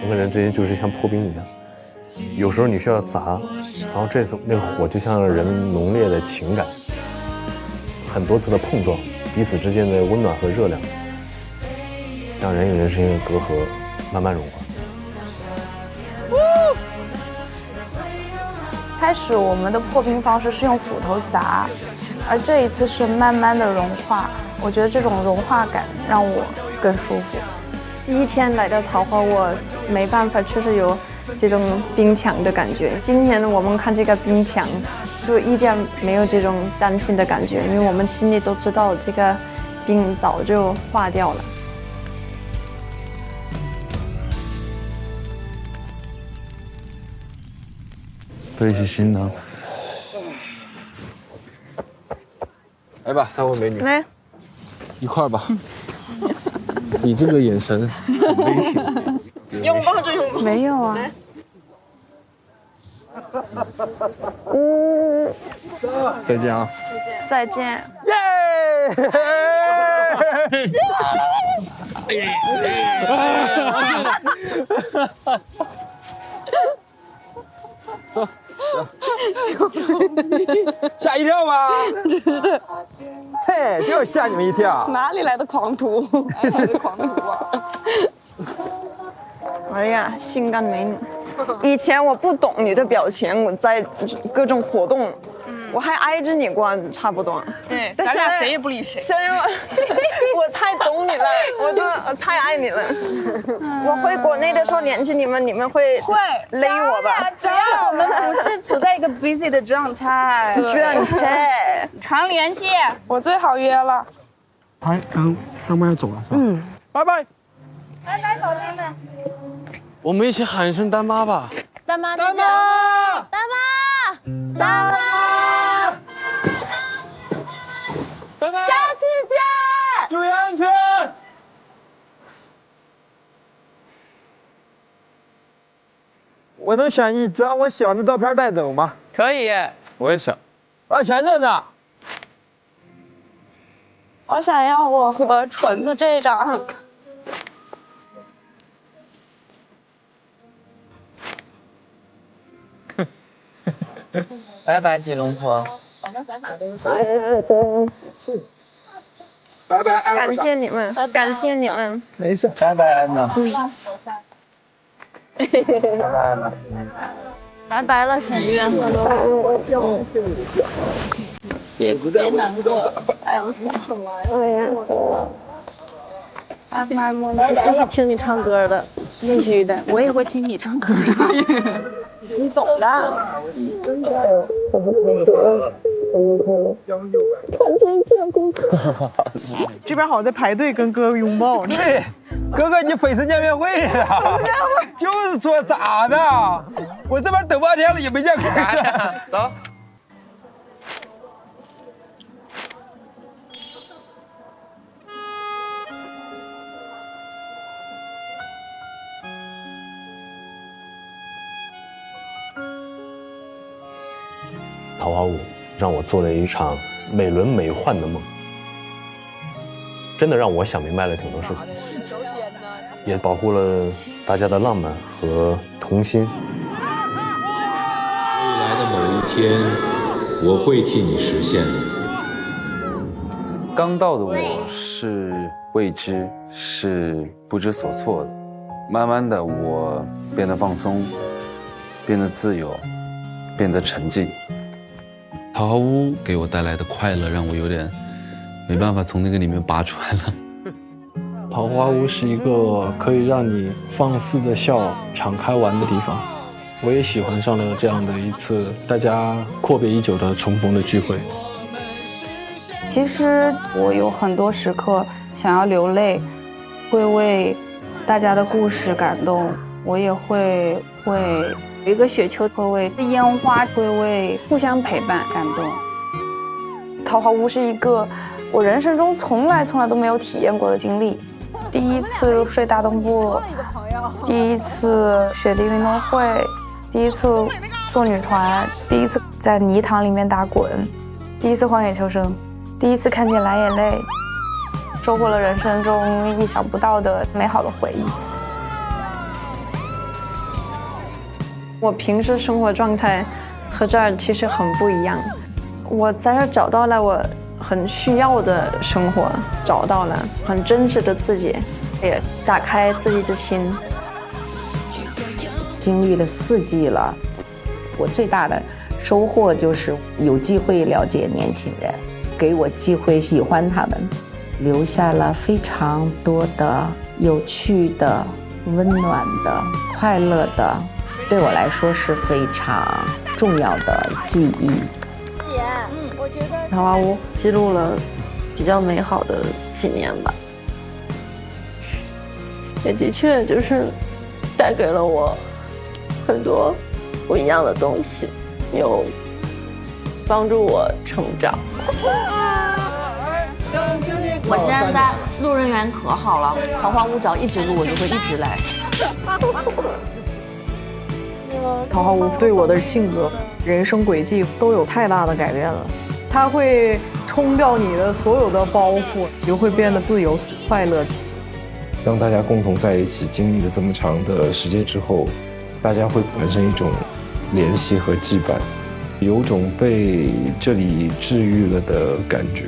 人和人之间就是像破冰一样，有时候你需要砸，然后这次那个火就像人浓烈的情感，很多次的碰撞，彼此之间的温暖和热量，将人与人之间的隔阂慢慢融化。开始我们的破冰方式是用斧头砸，而这一次是慢慢的融化。我觉得这种融化感让我更舒服。第一天来到桃花坞，没办法，确实有这种冰墙的感觉。今天我们看这个冰墙，就一点没有这种担心的感觉，因为我们心里都知道这个冰早就化掉了。背起行囊，来吧，三位美女，来，一块儿吧。你这个眼神很危险。拥抱就拥抱。没有啊。再见啊！再见。耶！走。吓一跳吧？真是，嘿，就是吓你们一跳。哪里来的狂徒？哪里来的狂徒啊！哎呀，性感美女！以前我不懂你的表情，我在各种活动，我还挨着你过，差不多。对，但咱俩谁也不理谁。现在我太懂你了，我太爱你了。我回国内的时候联系你们会勒我吧？只要我们不是处在一个 busy 的状态，常联系。我最好约了。哎，当妈要走了是吧？拜拜。拜拜，宝贝们。我们一起喊一声丹妈吧。丹妈，丹妈，丹妈，丹妈，丹妈，下次见，注意安全。我能选一张我喜欢的照片带走吗？可以，我也想。我选这张。我想要我和纯子这张。拜拜，吉隆坡。拜拜，感谢你们，感谢你们。没事。拜拜，安娜。拜拜，安娜。拜拜了，沈月。别难过，还有啥？哎呀，拜拜，莫妮。继续听你唱歌的，必须的。我也会听你唱歌的。你总的。真的。团结健康。这边好像在排队跟哥哥拥抱呢。对，哥哥，你粉丝见面会啊？就是说咋的？我这边等半天了也没见哥哥。走。桃花坞让我做了一场美轮美奂的梦，真的让我想明白了挺多事情，也保护了大家的浪漫和童心。未来的某一天，我会替你实现的。刚到的我是未知，是不知所措的。慢慢的，我变得放松，变得自由，变得沉静。桃花坞给我带来的快乐，让我有点没办法从那个里面拔出来了。桃花坞是一个可以让你放肆的笑、敞开玩的地方。我也喜欢上了这样的一次大家阔别已久的重逢的聚会。其实我有很多时刻想要流泪，会为大家的故事感动，我也会为有一个雪球，会为烟花，会为互相陪伴感动。桃花坞是一个我人生中从来都没有体验过的经历，第一次睡大东部，第一次雪地运动会，第一次坐女船，第一次在泥塘里面打滚，第一次荒野求生，第一次看见蓝眼泪，收获了人生中意想不到的美好的回忆。我平时生活状态和这儿其实很不一样，我在这儿找到了我很需要的生活，找到了很真实的自己，也打开自己的心。经历了4季了，我最大的收获就是有机会了解年轻人，给我机会喜欢他们，留下了非常多的有趣的、温暖的、快乐的，对我来说是非常重要的记忆。姐，我觉得桃花坞记录了比较美好的几年吧，也的确就是带给了我很多不一样的东西，有帮助我成长。我现在在路人缘可好了，桃花坞只要一直录，我就会一直来。桃花坞对我的性格、人生轨迹都有太大的改变了，它会冲掉你的所有的包袱，你就会变得自由快乐。当大家共同在一起经历了这么长的时间之后，大家会产生一种联系和羁绊，有种被这里治愈了的感觉。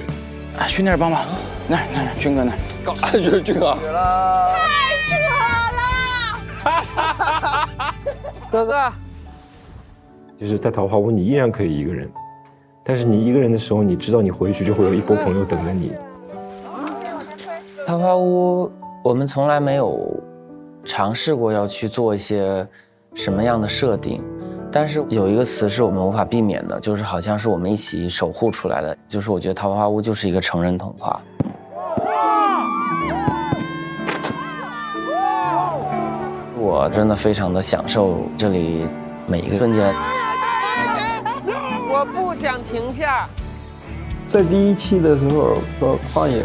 啊，去那儿帮忙，那儿，军哥那儿。干啥去，军哥？太扯了！哥哥，就是在桃花坞，你依然可以一个人，但是你一个人的时候，你知道你回去就会有一波朋友等着你。桃花坞，我们从来没有尝试过要去做一些什么样的设定，但是有一个词是我们无法避免的，就是好像是我们一起守护出来的，就是我觉得桃花坞就是一个成人童话。我真的非常的享受这里每一个瞬间。我不想停下。在第1期的时候说旷野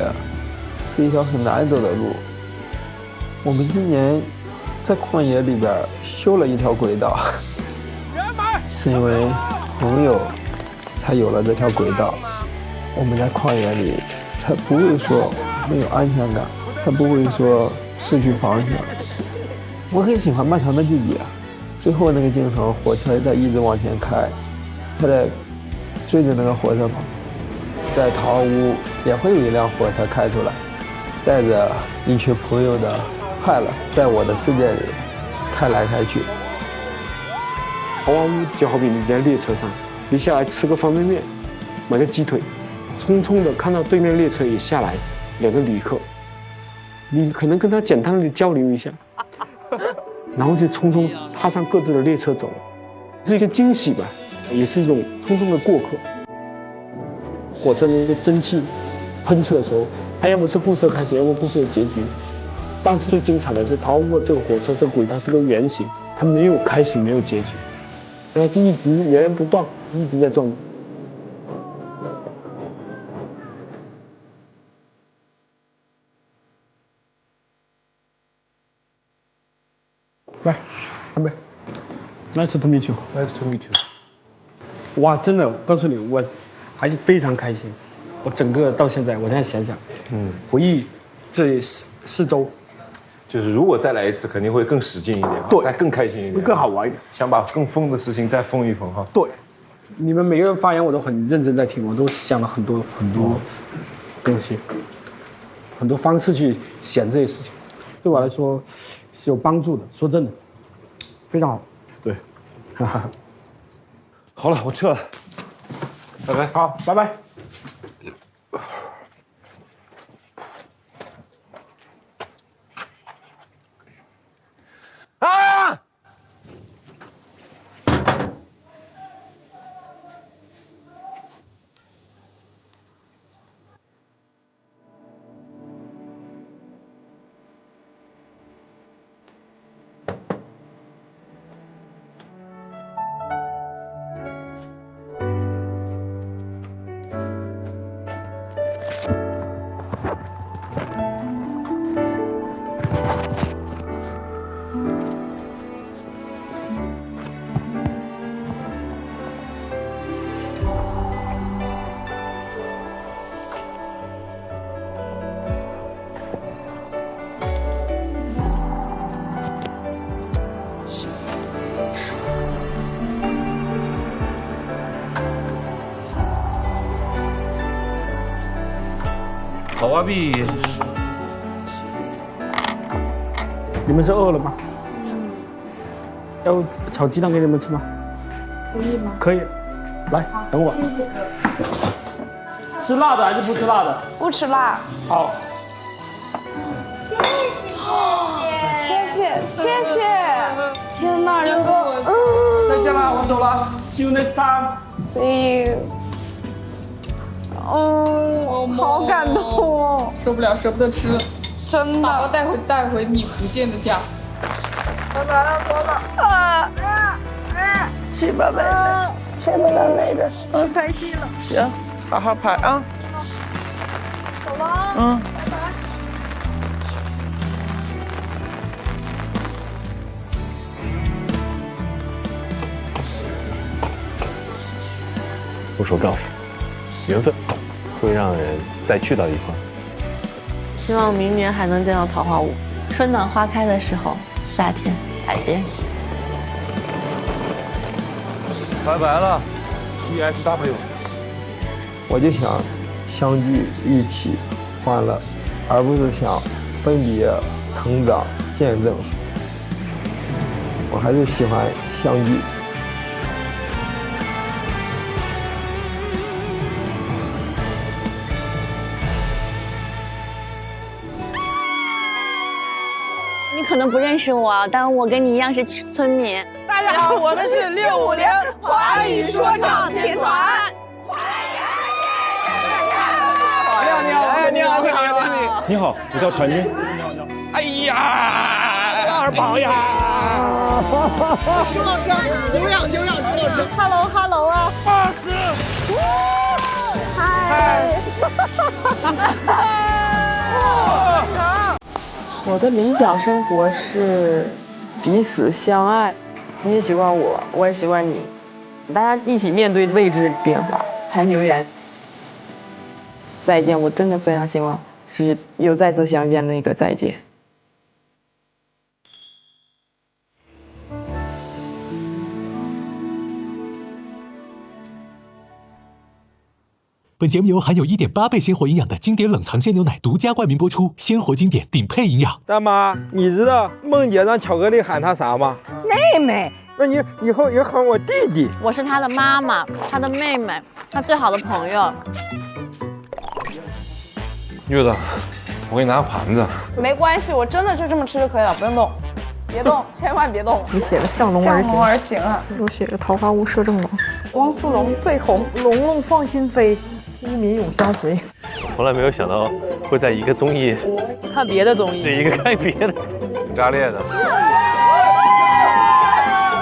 是一条很难走的路，我们今年在旷野里边修了一条轨道，是因为朋友才有了这条轨道，我们在旷野里才不会说没有安全感，才不会说失去方向。我很喜欢漫长的季节，最后那个镜头，火车在一直往前开，他在追着那个火车跑，在桃花坞也会有一辆火车开出来，带着一群朋友的快乐，在我的世界里开来开去。桃花坞就好比你在列车上，你下来吃个方便面，买个鸡腿，匆匆的看到对面列车也下来2个旅客，你可能跟他简单的交流一下，然后就匆匆踏上各自的列车走了，是一个惊喜吧，也是一种匆匆的过客。火车的一个蒸汽喷出的时候，它要么是故事的开始，要么故事的结局。但是最精彩的是，桃花坞这个火车这个轨道是个圆形，它没有开始，没有结局，它就一直源源不断，一直在转。来，干杯 ！Nice to meet you. Nice to meet you. 哇，真的，我告诉你，我还是非常开心。我整个到现在，我现在想想，回忆这4周，就是如果再来一次，肯定会更使劲一点，对，再更开心一点，更好玩一点，想把更疯的事情再疯一疯哈。对，你们每个人发言我都很认真在听，我都想了很多东西，很多方式去想这些事情，对我来说是有帮助的。说真的，非常好。对，哈哈。好了，我撤了，拜拜。好，拜拜。啊！桃花币，你们是饿了吗？要炒鸡蛋给你们吃吗？可以吗？可以，来，等我。谢谢。吃辣的还是不吃辣的？不吃辣。好。谢谢。天哪，人哥，再见了，我走了。See you next time. See you. 好感动哦，受不了，舍不得吃，真的。打包带回你福建的家。拜拜了，走了。去吧，妹妹，去吧，妹妹，拍戏了。行，好好拍啊。走了。拜拜。不说告诉，缘分会让人再聚到一块。希望明年还能见到桃花坞，春暖花开的时候，夏天海边。拜拜了 ，TSW。我就想相聚一起欢乐，而不是想分别成长见证。我还是喜欢相聚。你可能不认识我，但我跟你一样是村民。大家好，我们是650华语说唱天团。你好。你好，我叫传君。哎呀，2宝呀！周老师，久仰，周老师。Hello 啊。20。嗨。我的理想生活是彼此相爱，你也喜欢我，我也喜欢你，大家一起面对未知变化。谈留言，再见，我真的非常希望是有再次相见那个再见。本节目由含有1.8倍鲜活营养的经典冷藏鲜牛奶独家冠名播出，鲜活经典，顶配营养。大妈，你知道梦姐让巧克力喊她啥吗？妹妹。那你以后也喊我弟弟。我是他的妈妈，他的妹妹，他最好的朋友。月子，我给你拿个盘子。没关系，我真的就这么吃就可以了，不用动，别动，千万别动。你写的向龙而行。向龙而行啊！我写的桃花坞摄政王，汪苏泷最红，龙龙放心飞。乌民永相随。从来没有想到会在一个综艺看别的综艺，对一个看别的综艺。挺炸裂的。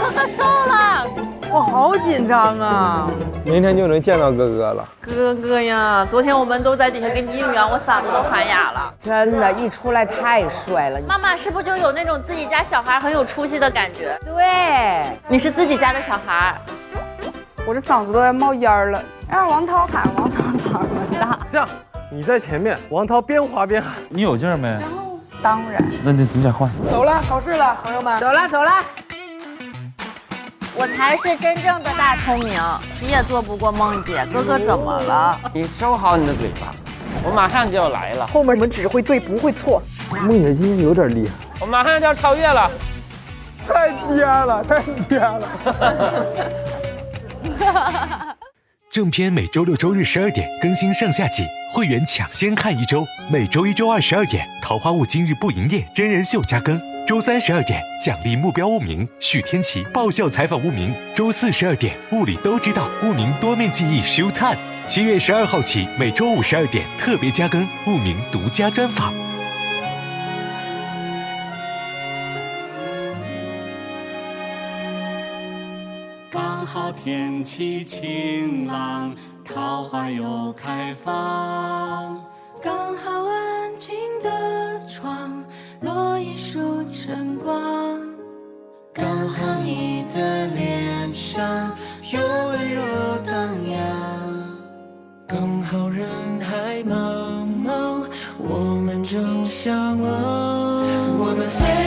哥哥瘦了，我好紧张啊！明天就能见到哥哥了。哥哥呀，昨天我们都在底下给你应援，我嗓子都喊哑了。真的，一出来太帅了。妈妈是不是就有那种自己家小孩很有出息的感觉？对，你是自己家的小孩。我这嗓子都要冒烟了。让王涛喊，王涛嗓子大。这样，你在前面，王涛边滑边喊。你有劲儿没？当然。那就你俩换。走了，考试了，朋友们。走了走了。我才是真正的大聪明，你也做不过梦姐。哥哥怎么了？你收好你的嘴巴，我马上就要来了。后面你们只会对不会错。梦姐今天有点厉害，我马上就要超越了。太尖了，太尖了。正片每周6、周日12点更新上下集，会员抢先看1周。每周1、周2 12点，桃花坞今日不营业真人秀加更。周3 12点，奖励目标物名许天琪爆笑采访物名。周4 12点，物理都知道物名多面记忆 Show Time。7月12号起，每周5 12点特别加更物名独家专访。刚好天气晴朗，桃花又开放，刚好安静的窗，落一束晨光，刚好你的脸上有温柔荡漾，刚好人海茫茫，我们正相望，我们飞飞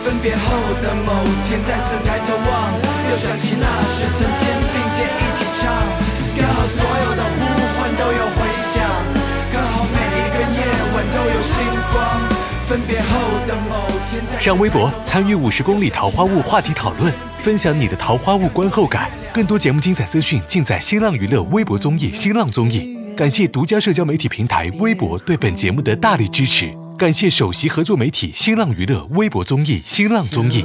分别后的某天，再次抬头望，又想起那时曾肩并肩一起唱。刚好所有的呼唤都有回响，刚好每一个夜晚都有星光。分别后的某天，上微博参与50公里桃花坞话题讨论，分享你的桃花坞观后感。更多节目精彩资讯尽在新浪娱乐微博综艺、新浪综艺。感谢独家社交媒体平台微博对本节目的大力支持。感谢首席合作媒体新浪娱乐微博综艺、新浪综艺。